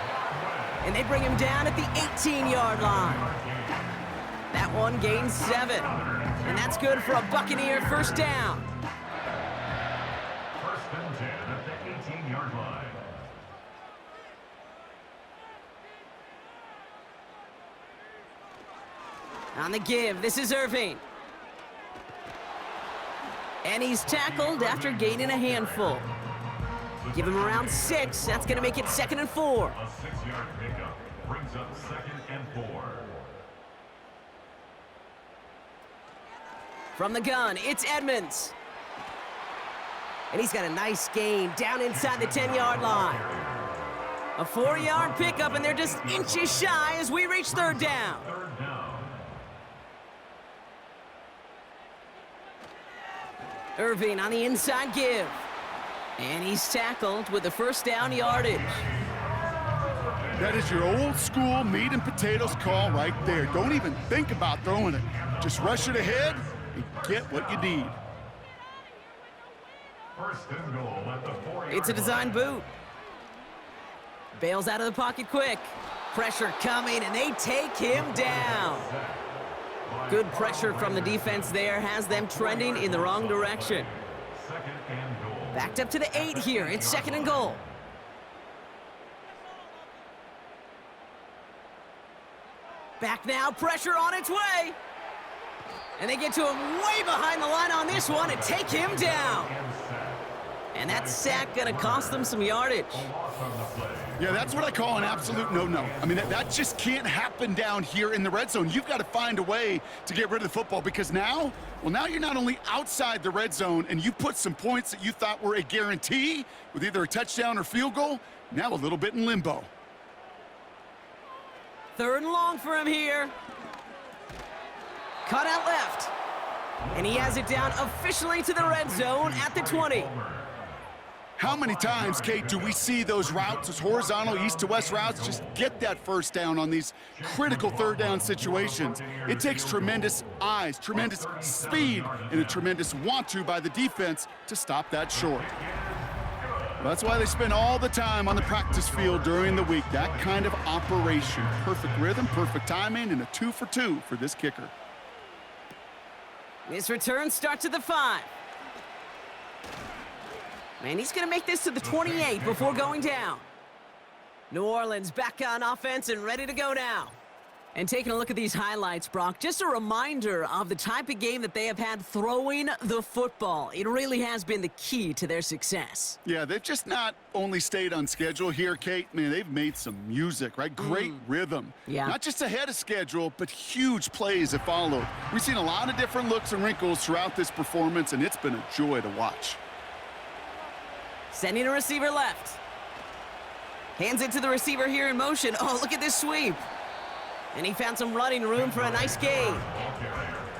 And they bring him down at the 18-yard line. That one gains 7. And that's good for a Buccaneer first down.
First and 10 at the 18-yard line.
On the give, this is Irving. And he's tackled after gaining a handful. Give him around 6. That's going to make it 2nd and 4.
A 6-yard pickup brings up 2nd and 4.
From the gun, it's Edmonds. And he's got a nice gain down inside the 10-yard line. A 4-yard pickup, and they're just inches shy as we reach third down.
Third down.
Irving on the inside give. And he's tackled with the first down yardage.
That is your old school meat and potatoes call right there. Don't even think about throwing it. Just rush it ahead and get what you need.
First and goal at the 4-yard
It's a design boot. Bails out of the pocket quick. Pressure coming, and they take him down. Good pressure from the defense there has them trending in the wrong direction.
Second and goal.
Backed up to the 8 here. It's 2nd and goal. Back now, pressure on its way. And they get to him way behind the line on this one and take him down. And that sack going to cost them some yardage.
Yeah, that's what I call an absolute no-no. I mean, that just can't happen down here in the red zone. You've got to find a way to get rid of the football because now you're not only outside the red zone and you put some points that you thought were a guarantee with either a touchdown or field goal, now a little bit in limbo.
3rd and long for him here. Cut out left. And he has it down officially to the red zone at the 20.
How many times, Kate, do we see those routes, those horizontal east to west routes, just get that first down on these critical third down situations? It takes tremendous eyes, tremendous speed, and a tremendous want-to by the defense to stop that short. That's why they spend all the time on the practice field during the week. That kind of operation. Perfect rhythm, perfect timing, and a 2 for 2 for this kicker.
This return starts at the 5. And he's going to make this to the 28 before going down. New Orleans back on offense and ready to go now. And taking a look at these highlights, Brock, just a reminder of the type of game that they have had throwing the football. It really has been the key to their success.
Yeah, they've just not only stayed on schedule here, Kate. Man, they've made some music, right? Great rhythm.
Yeah.
Not just ahead of schedule, but huge plays have followed. We've seen a lot of different looks and wrinkles throughout this performance, and it's been a joy to watch.
Sending a receiver left. Hands it to the receiver here in motion. Oh, look at this sweep. And he found some running room for a nice gain.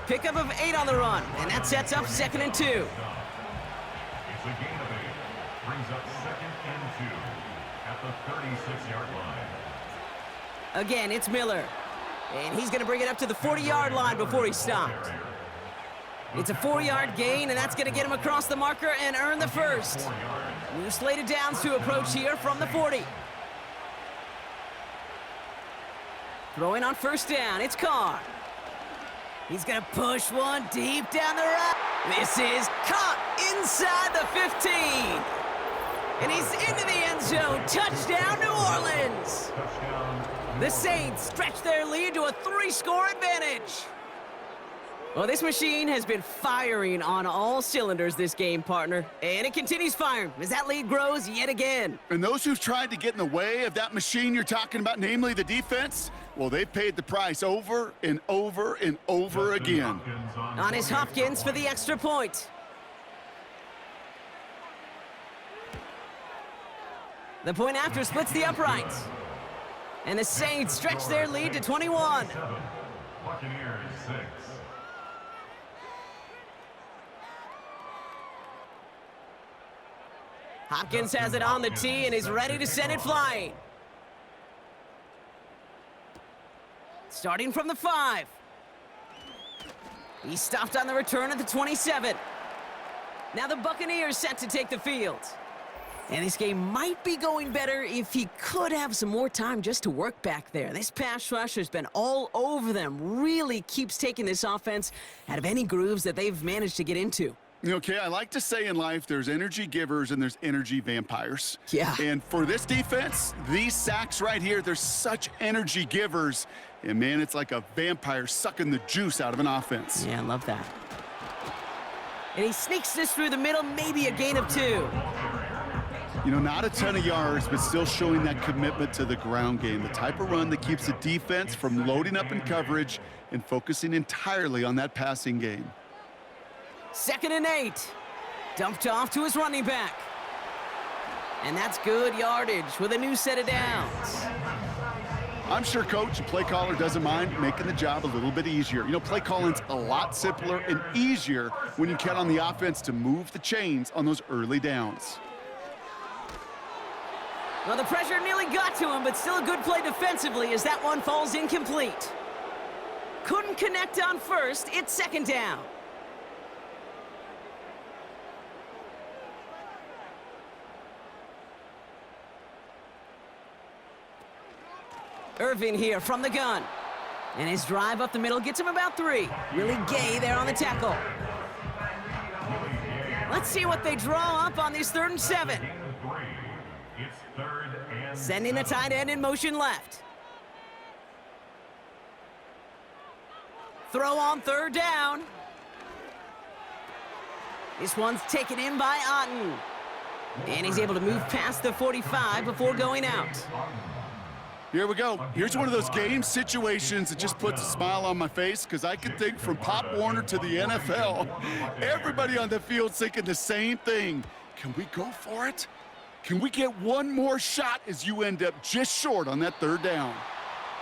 Pickup of 8 on the run, and that sets up 2nd and 2.
It's a gain of 8. Brings up 2nd and 2 at the 36-yard line.
Again, it's Miller. And he's going to bring it up to the 40-yard line before he stopped. It's a 4-yard gain, and that's going to get him across the marker and earn the first. New slated downs to approach here from the 40. Throwing on first down, it's Carr. He's going to push one deep down the right. This is caught inside the 15. And he's into the end zone. Touchdown, New Orleans. The Saints stretch their lead to a 3-score advantage. Well, this machine has been firing on all cylinders this game, partner. And it continues firing as that lead grows yet again.
And those who've tried to get in the way of that machine you're talking about, namely the defense, well, they've paid the price over and over and over again.
On his Hopkins for the extra point. The point after splits the uprights. And the Saints stretch their lead to 21.
Buccaneers 6.
Hopkins has it on the tee and is ready to send it flying. Starting from the 5. He stopped on the return at the 27. Now the Buccaneers set to take the field. And this game might be going better if he could have some more time just to work back there. This pass rush has been all over them. Really keeps taking this offense out of any grooves that they've managed to get into.
Okay, I like to say in life there's energy givers and there's energy vampires.
Yeah.
And for this defense, these sacks right here, they're such energy givers. And man, it's like a vampire sucking the juice out of an offense.
Yeah, I love that. And he sneaks this through the middle, maybe a gain of 2.
You know, not a ton of yards, but still showing that commitment to the ground game. The type of run that keeps the defense from loading up in coverage and focusing entirely on that passing game.
2nd and 8. Dumped off to his running back. And that's good yardage with a new set of downs.
I'm sure coach and play caller doesn't mind making the job a little bit easier. You know, play calling's a lot simpler and easier when you count on the offense to move the chains on those early downs.
Well, the pressure nearly got to him, but still a good play defensively as that one falls incomplete. Couldn't connect on first. It's 2nd down. Irvin here from the gun. And his drive up the middle gets him about 3. Really gay there on the tackle. Let's see what they draw up on this 3rd and 7.
It's 3rd and
Sending the tight end in motion left. Throw on 3rd down. This one's taken in by Otten. And he's able to move past the 45 before going out.
Here we go. Here's one of those game situations that just puts a smile on my face because I can think from Pop Warner to the NFL. Everybody on the field thinking the same thing. Can we go for it? Can we get one more shot as you end up just short on that 3rd down?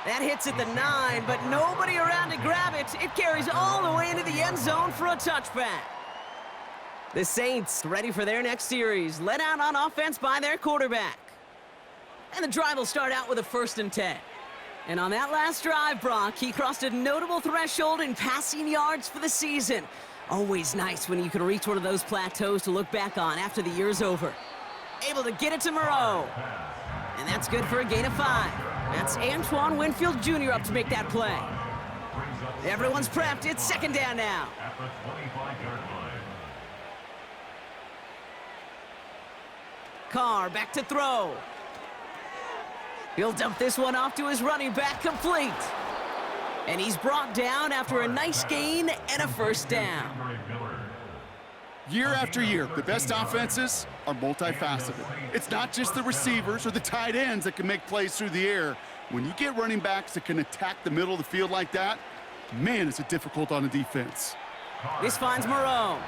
That hits at the 9, but nobody around to grab it. It carries all the way into the end zone for a touchback. The Saints ready for their next series, led out on offense by their quarterback. And the drive will start out with a 1st and 10. And on that last drive, Brock, he crossed a notable threshold in passing yards for the season. Always nice when you can reach one of those plateaus to look back on after the year's over. Able to get it to Moreau. And that's good for a gain of 5. That's Antoine Winfield Jr. up to make that play. Everyone's prepped. It's 2nd down now.
at the 25-yard line.
Carr back to throw. He'll dump this one off to his running back, complete. And he's brought down after a nice gain and a 1st down.
Year after year, the best offenses are multifaceted. It's not just the receivers or the tight ends that can make plays through the air. When you get running backs that can attack the middle of the field like that, man, is it difficult on a defense.
This finds Moreau.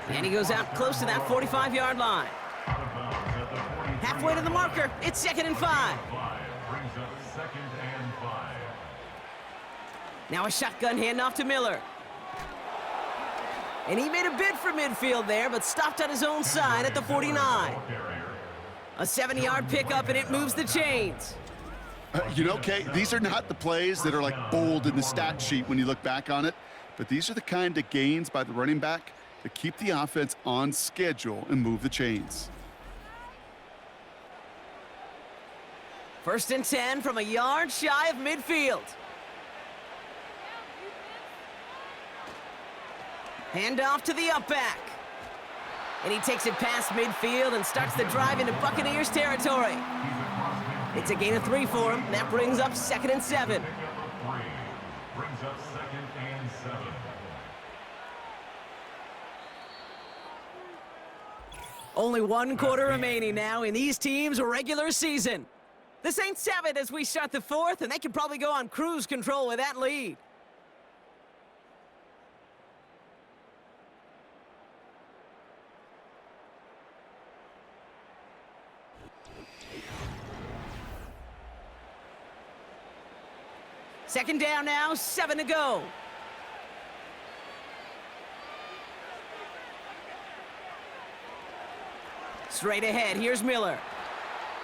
And he goes out close to that 45-yard line. Halfway to the marker, it's 2nd and 5.
Brings up 2nd and 5.
Now a shotgun handoff to Miller. And he made a bid for midfield there, but stopped on his own side at the 49. A 70-yard pickup, and it moves the chains.
You know, Kay, these are not the plays that are like bold in the stat sheet when you look back on it, but these are the kind of gains by the running back that keep the offense on schedule and move the chains.
1st and 10 from a yard shy of midfield. Handoff to the up-back. And he takes it past midfield and starts the drive into Buccaneers territory. It's a gain of 3 for him. That brings up 2nd and 7.
Brings up 2nd and 7.
Only one quarter remaining now in these teams' regular season. The Saints have it as we start the fourth, and they can probably go on cruise control with that lead. Second down now, 7 to go. Straight ahead, here's Miller.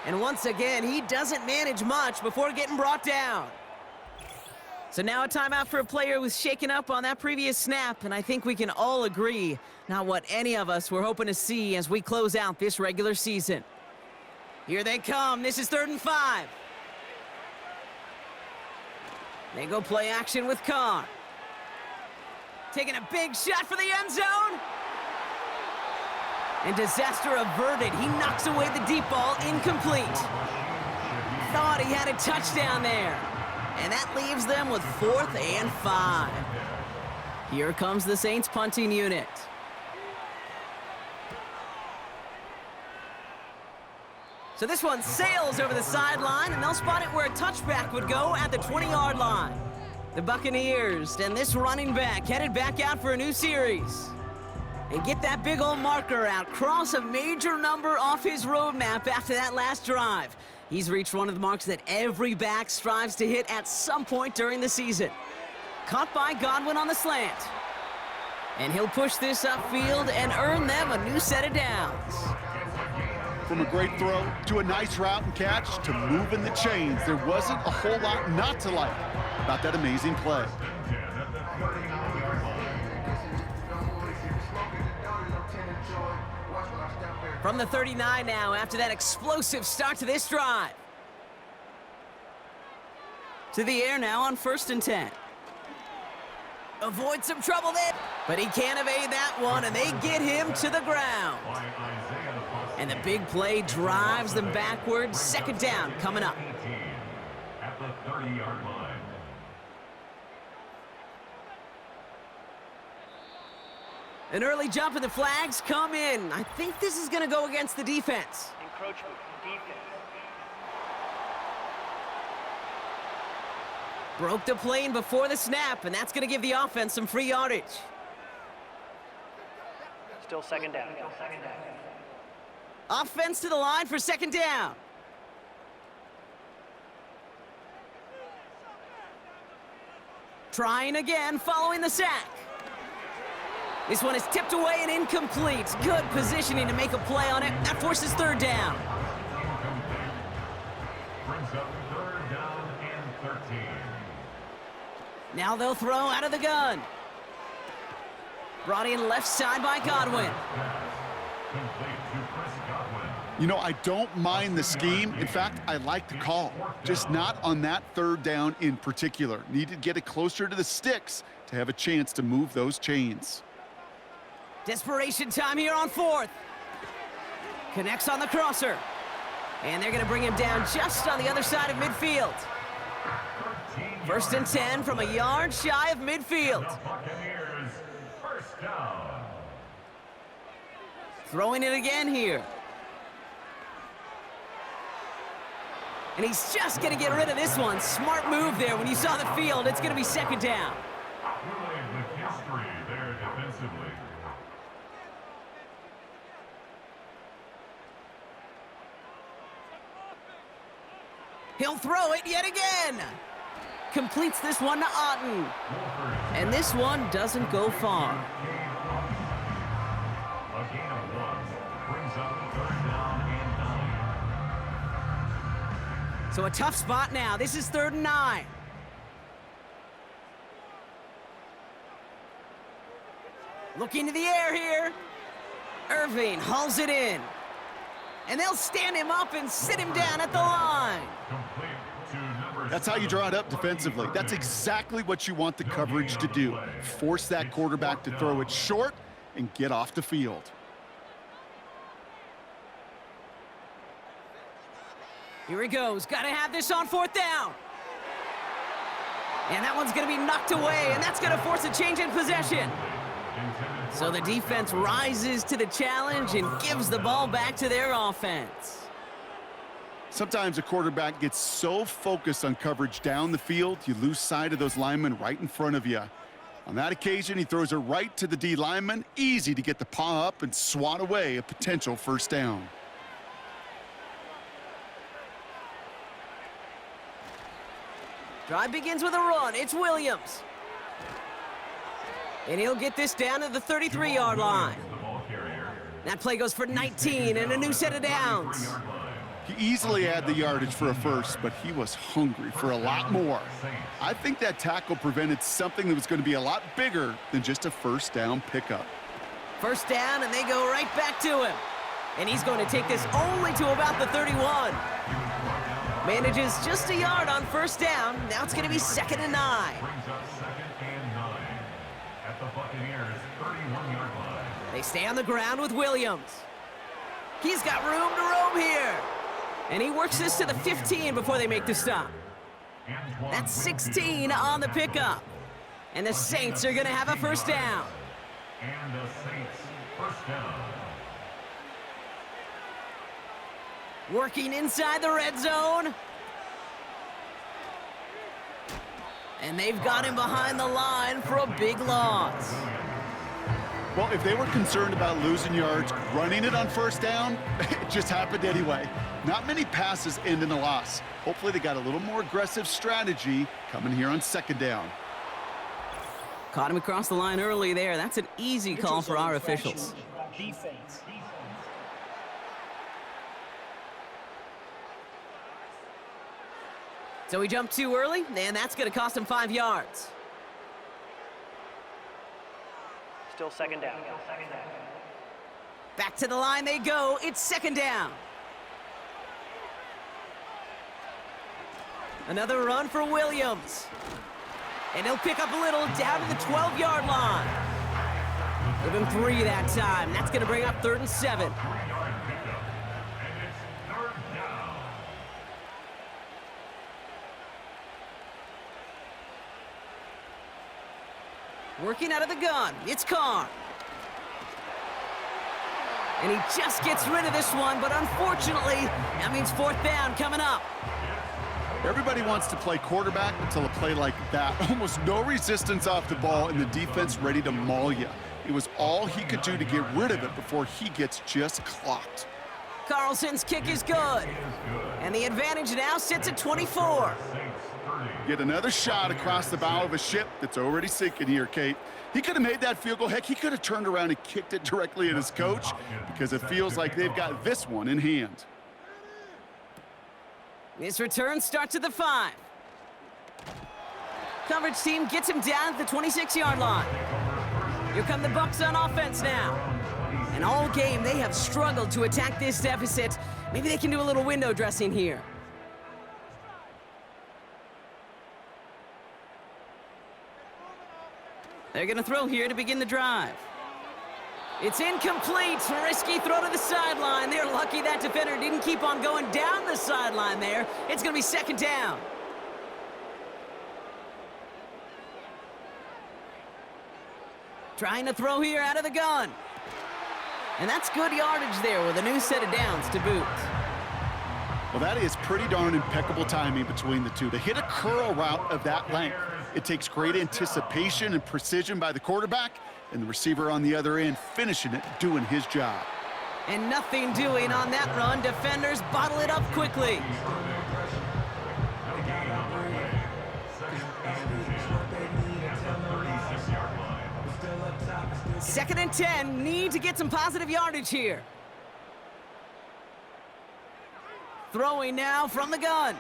And once again, he doesn't manage much before getting brought down. So now a timeout for a player who was shaken up on that previous snap, and I think we can all agree, not what any of us were hoping to see as we close out this regular season. Here they come. This is 3rd and 5. They go play action with Carr. Taking a big shot for the end zone. And disaster averted. He knocks away the deep ball, incomplete. Thought he had a touchdown there. And that leaves them with 4th and 5. Here comes the Saints punting unit. So this one sails over the sideline, and they'll spot it where a touchback would go at the 20-yard line. The Buccaneers and this running back headed back out for a new series. And get that big old marker out. Cross a major number off his roadmap after that last drive. He's reached one of the marks that every back strives to hit at some point during the season. Caught by Godwin on the slant. And he'll push this upfield and earn them a new set of downs.
From a great throw to a nice route and catch to moving the chains, there wasn't a whole lot not to like about that amazing play.
From the 39 now, after that explosive start to this drive. To the air now on 1st and 10. Avoid some trouble there, but he can't evade that one, and they get him to the ground. And the big play drives them backwards. 2nd down coming up.
At the 30-yard line.
An early jump and the flags come in. I think this is going to go against the defense.
Encroachment, defense.
Broke the plane before the snap, and that's going to give the offense some free yardage.
Still 2nd down.
Offense to the line for 2nd down. Trying again following the sack. This one is tipped away and incomplete. Good positioning to make a play on it. That forces 3rd down.
Brings up 3rd down and 13.
Now they'll throw out of the gun. Brought in left side by Godwin.
Complete to Chris Godwin.
You know, I don't mind the scheme. In fact, I like the call. Just not on that 3rd down in particular. Need to get it closer to the sticks to have a chance to move those chains.
Desperation time here on 4th. Connects on the crosser. And they're going to bring him down just on the other side of midfield. 1st and 10 from a yard shy of midfield.
The Buccaneers, 1st down.
Throwing it again here. And he's just going to get rid of this one. Smart move there. When you saw the field, it's going to be 2nd down.
Really with history there defensively.
He'll throw it yet again. Completes this one to Otten. And this one doesn't go far.
A gain of 1 brings up 3rd down and 9.
So a tough spot now. This is 3rd and 9. Looking to the air here. Irving hauls it in. And they'll stand him up and sit him down at the line.
Complete to number
That's how you draw it up defensively. That's exactly what you want the coverage to do. Force that quarterback to throw it short and get off the field.
Here he goes. Got to have this on 4th down. And that one's going to be knocked away, and that's going to force a change in possession. So the defense rises to the challenge and gives the ball back to their offense.
Sometimes a quarterback gets so focused on coverage down the field, you lose sight of those linemen right in front of you. On that occasion, he throws it right to the D lineman. Easy to get the paw up and swat away a potential first down.
Drive begins with a run. It's Williams. And he'll get this down to the 33-yard line. That play goes for 19 and a new set of downs.
He easily had the yardage for a first, but he was hungry for a lot more. I think that tackle prevented something that was going to be a lot bigger than just a first down pickup.
First down, and they go right back to him. And he's going to take this only to about the 31. Manages just a yard on first down. Now it's going to be 2nd and 9.
Brings up 2nd and 9 at the Buccaneers' 31-yard line.
They stay on the ground with Williams. He's got room to roam here. And he works this to the 15 before they make the stop. That's 16 on the pickup. And the Saints are going to have a first down.
And the Saints first down.
Working inside the red zone. And they've got him behind the line for a big loss.
Well, if they were concerned about losing yards, running it on first down, it just happened anyway. Not many passes end in a loss. Hopefully they got a little more aggressive strategy coming here on 2nd down.
Caught him across the line early there. That's an easy call for our officials.
Defense.
So he jumped too early, and that's going to cost him 5 yards.
Still 2nd down.
Back to the line they go. It's 2nd down. Another run for Williams. And he'll pick up a little down to the 12-yard line. Give him 3 that time. That's going to bring up 3rd and 7. Working out of the gun, it's Carr. And he just gets rid of this one, but unfortunately, that means 4th down coming up.
Everybody wants to play quarterback until a play like that. Almost no resistance off the ball and the defense ready to maul you. It was all he could do to get rid of it before he gets just clocked.
Carlson's kick is good. And the advantage now sits at 24.
Yet another shot across the bow of a ship that's already sinking here, Kate. He could have made that field goal. Heck, he could have turned around and kicked it directly at his coach because it feels like they've got this one in hand.
This return starts at the 5. Coverage team gets him down at the 26-yard line. Here come the Bucs on offense now. And all game, they have struggled to attack this deficit. Maybe they can do a little window dressing here. They're going to throw here to begin the drive. It's incomplete. Risky throw to the sideline. They're lucky that defender didn't keep on going down the sideline there. It's going to be 2nd down. Trying to throw here out of the gun. And that's good yardage there with a new set of downs to boot.
Well, that is pretty darn impeccable timing between the two. To hit a curl route of that length, it takes great anticipation and precision by the quarterback, and the receiver on the other end finishing it, doing his job.
And nothing doing on that run. Defenders bottle it up quickly. Second and 10. Need to get some positive yardage here. Throwing now from the gun.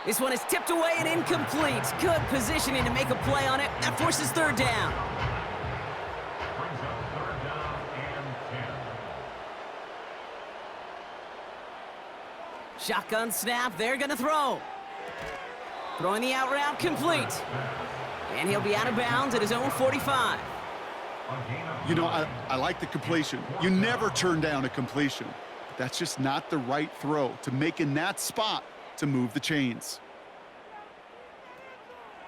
This one is tipped away and incomplete. Good positioning to make a play on it. That forces 3rd down.
Brings up 3rd down and 10.
Shotgun snap. They're going to throw. Throwing the out route complete. And he'll be out of bounds at his own 45.
You know, I like the completion. You never turn down a completion. That's just not the right throw to make in that spot to move the chains.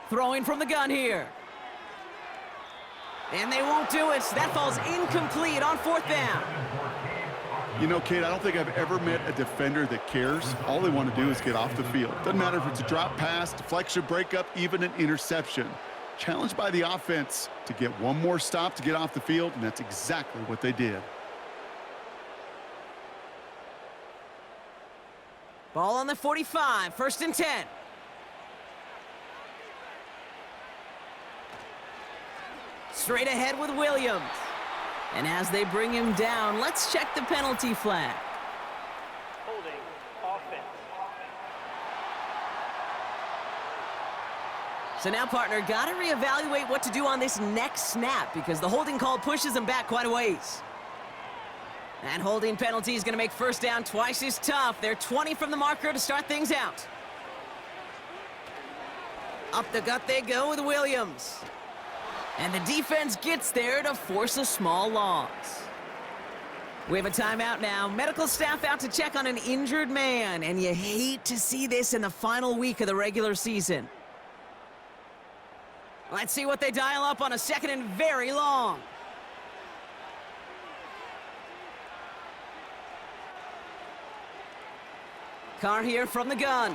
Throwing from the gun here. And they won't do it. That falls incomplete on 4th down.
You know, Kate, I don't think I've ever met a defender that cares. All they want to do is get off the field. Doesn't matter if it's a drop pass, deflection, breakup, even an interception. Challenged by the offense to get one more stop to get off the field, and that's exactly what they did.
Ball on the 45, 1st and 10. Straight ahead with Williams. And as they bring him down, let's check the penalty flag.
Holding. Offense.
So now, partner, got to reevaluate what to do on this next snap because the holding call pushes them back quite a ways. That holding penalty is going to make 1st down twice as tough. They're 20 from the marker to start things out. Up the gut they go with Williams. And the defense gets there to force a small loss. We have a timeout now. Medical staff out to check on an injured man. And you hate to see this in the final week of the regular season. Let's see what they dial up on a 2nd and very long. Carr here from the gun.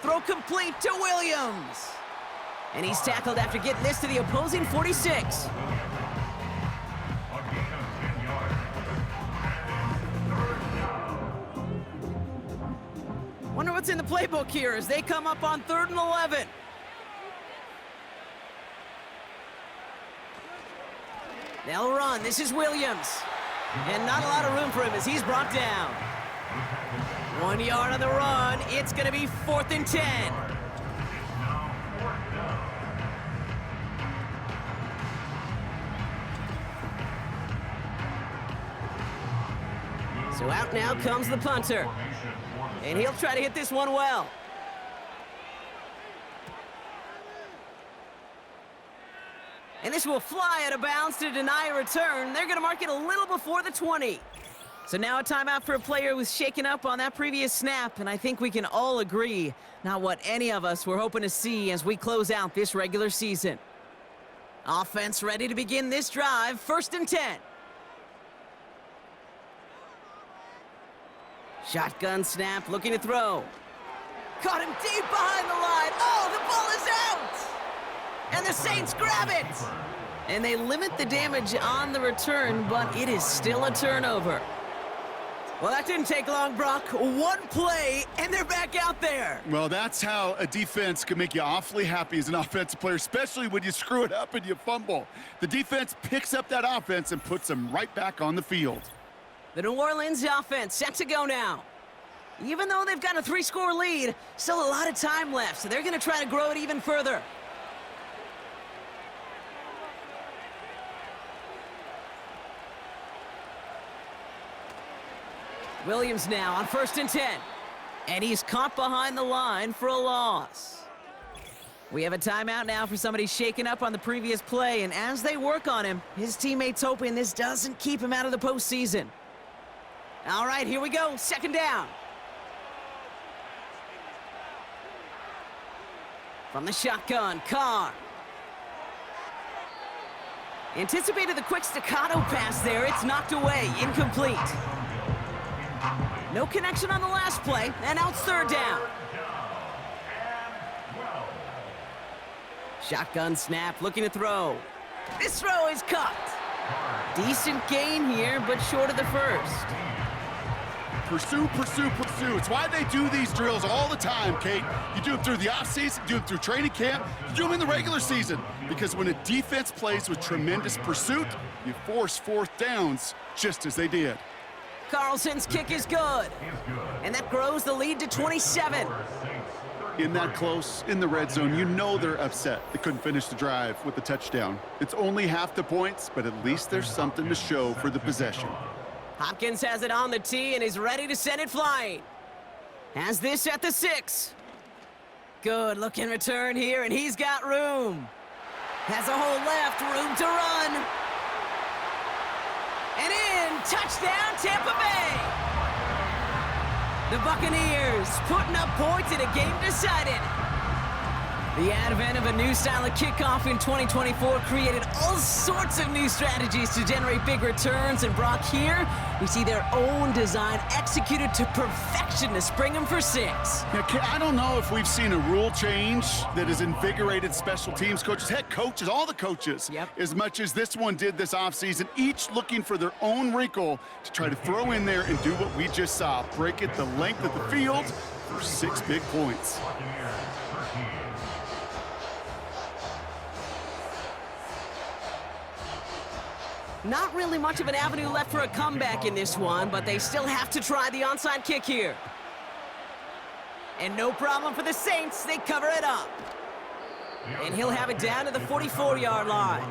Throw complete to Williams. And he's tackled after getting this to the opposing 46. Wonder what's in the playbook here as they come up on 3rd and 11. They'll run. This is Williams. And not a lot of room for him as he's brought down. 1 yard on the run. It's going to be 4th and 10. So out now comes the punter. And he'll try to hit this one well. And this will fly out of bounds to deny a return. They're going to mark it a little before the 20. So now a timeout for a player who was shaken up on that previous snap, and I think we can all agree, not what any of us were hoping to see as we close out this regular season. Offense ready to begin this drive, 1st and 10. Shotgun snap, looking to throw. Caught him deep behind the line. Oh, the ball is out! And the Saints grab it! And they limit the damage on the return, but it is still a turnover. Well, that didn't take long, Brock. One play, and they're back out there.
Well, that's how a defense can make you awfully happy as an offensive player, especially when you screw it up and you fumble. The defense picks up that offense and puts them right back on the field.
The New Orleans offense set to go now. Even though they've got a 3-score lead, still a lot of time left, so they're going to try to grow it even further. Williams now on 1st and 10. And he's caught behind the line for a loss. We have a timeout now for somebody shaken up on the previous play, and as they work on him, his teammates hoping this doesn't keep him out of the postseason. All right, here we go, 2nd down. From the shotgun, Carr. Anticipated the quick staccato pass there. It's knocked away, incomplete. No connection on the last play, and now it's 3rd down. Shotgun snap, looking to throw. This throw is caught. Decent gain here, but short of the first.
Pursue, pursue, pursue. It's why they do these drills all the time, Kate. You do them through the offseason, you do them through training camp, you do them in the regular season. Because when a defense plays with tremendous pursuit, you force 4th downs just as they did.
Carlson's kick is good. And that grows the lead to 27.
In that close, in the red zone, you know they're upset. They couldn't finish the drive with the touchdown. It's only half the points, but at least there's something to show for the possession.
Hopkins has it on the tee and is ready to send it flying. Has this at the 6. Good looking return here, and he's got room. Has a hole left, room to run. And in, touchdown, Tampa Bay. The Buccaneers putting up points in a game decided. The advent of a new style of kickoff in 2024 created all sorts of new strategies to generate big returns. And Brock, here, we see their own design executed to perfection to spring them for 6.
Yeah, I don't know if we've seen a rule change that has invigorated special teams coaches, head coaches, all the coaches, as much as this one did this offseason, each looking for their own wrinkle to try to throw in there and do what we just saw, break it the length of the field for 6 big points.
Not really much of an avenue left for a comeback in this one, but they still have to try the onside kick here. And no problem for the Saints. They cover it up. And he'll have it down to the 44-yard line.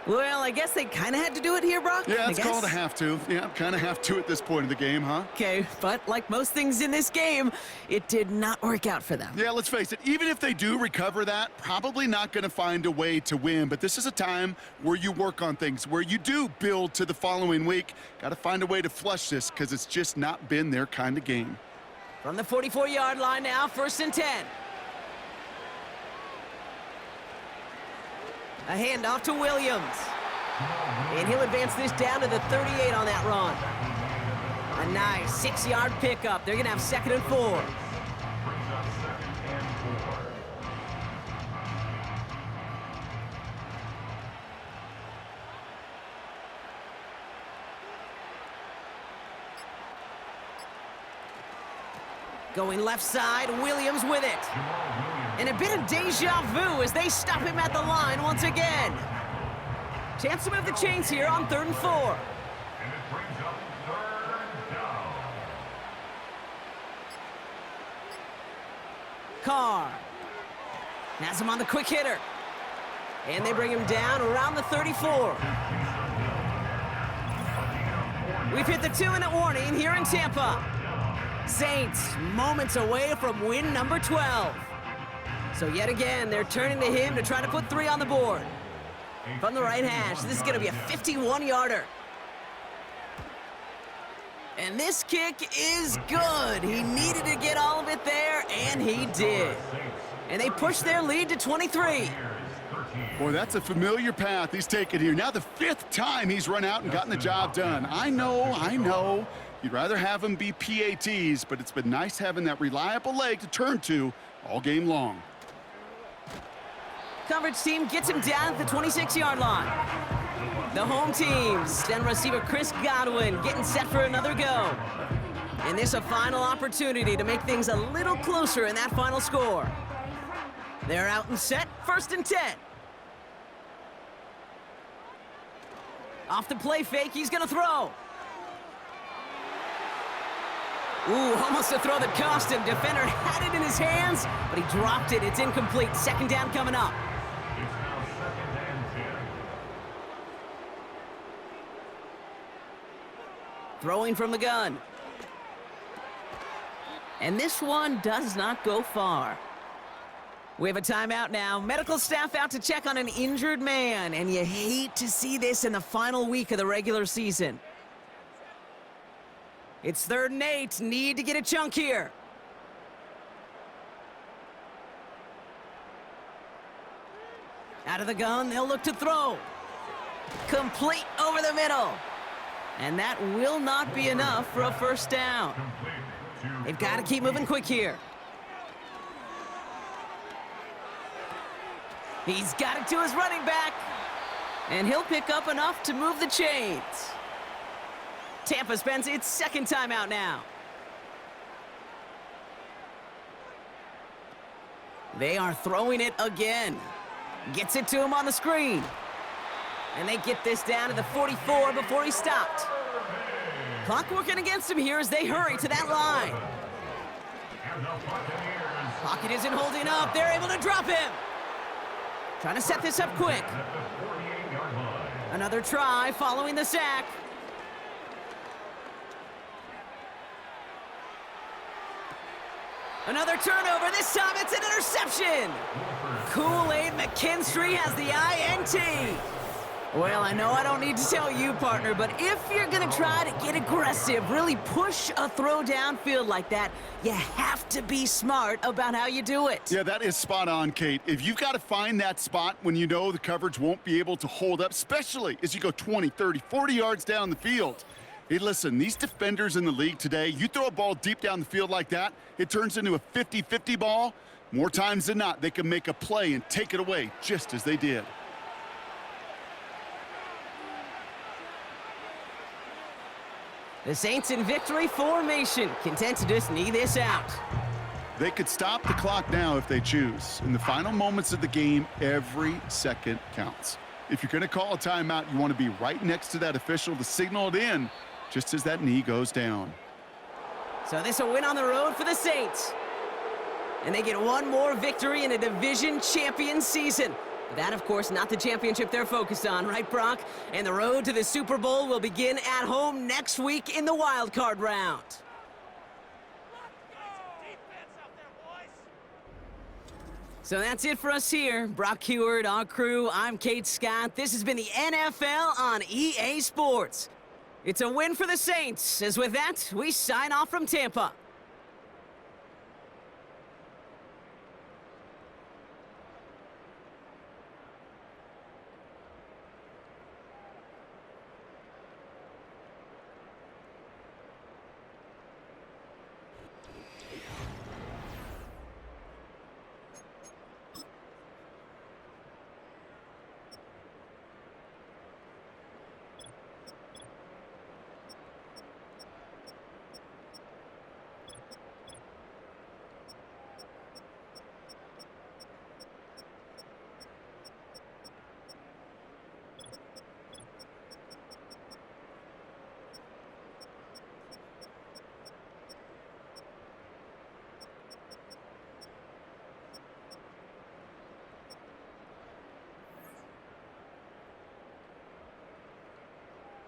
Well, I guess they kind of had to do it here, Brock.
Yeah, it's called a have to. Yeah, kind of have to at this point in the game, huh?
Okay, but like most things in this game, it did not work out for them.
Yeah, let's face it, even if they do recover that, probably not going to find a way to win. But this is a time where you work on things, where you do build to the following week. Got to find a way to flush this because it's just not been their kind of game.
From the 44-yard line now, 1st and 10. A handoff to Williams. And he'll advance this down to the 38 on that run. A nice 6-yard pickup. They're going to have 2nd and 4. Going left side, Williams with it. And a bit of deja vu as they stop him at the line once again. Chance to move the chains here on 3rd and 4.
And it brings up 3rd down.
Carr has him on the quick hitter. And they bring him down around the 34. We've hit the 2-minute warning here in Tampa. Saints moments away from win number 12. So yet again, they're turning to him to try to put 3 on the board. From the right hash, this is going to be a 51-yarder. And this kick is good. He needed to get all of it there, and he did. And they push their lead to 23.
Boy, that's a familiar path he's taken here. Now the 5th time he's run out and gotten the job done. I know. You'd rather have him be PATs, but it's been nice having that reliable leg to turn to all game long.
Coverage team gets him down at the 26-yard line. The home team, send receiver Chris Godwin getting set for another go. And this a final opportunity to make things a little closer in that final score. They're out and set, 1st and 10. Off the play fake, he's gonna throw. Ooh, almost a throw that cost him. Defender had it in his hands, but he dropped it. It's incomplete. 2nd down coming up.
It's now 2nd and 10.
Throwing from the gun. And this one does not go far. We have a timeout now. Medical staff out to check on an injured man, and you hate to see this in the final week of the regular season. It's 3rd and 8. Need to get a chunk here. Out of the gun, they'll look to throw. Complete over the middle. And that will not be enough for a 1st down. They've got to keep moving quick here. He's got it to his running back. And he'll pick up enough to move the chains. Tampa spends its 2nd timeout now. They are throwing it again. Gets it to him on the screen. And they get this down to the 44 before he stopped. Clock working against him here as they hurry to that line. Pocket isn't holding up. They're able to drop him. Trying to set this up quick. Another try following the sack. Another turnover. This time it's an interception. Kool-Aid McKinstry has the INT. Well, I know I don't need to tell you, partner, but if you're going to try to get aggressive, really push a throw downfield like that, you have to be smart about how you do it.
Yeah, that is spot on, Kate. If you've got to find that spot when you know the coverage won't be able to hold up, especially as you go 20, 30, 40 yards down the field. Hey, listen, these defenders in the league today, you throw a ball deep down the field like that, it turns into a 50-50 ball. More times than not, they can make a play and take it away, just as they did.
The Saints in victory formation, content to just knee this out.
They could stop the clock now if they choose. In the final moments of the game, every second counts. If you're going to call a timeout, you want to be right next to that official to signal it in just as that knee goes down.
So this a win on the road for the Saints. And they get one more victory in a division champion season. That, of course, not the championship they're focused on, right, Brock? And the road to the Super Bowl will begin at home next week in the wild card round. So that's it for us here. Brock Heward, our crew, I'm Kate Scott. This has been the NFL on EA Sports. It's a win for the Saints, as with that, we sign off from Tampa.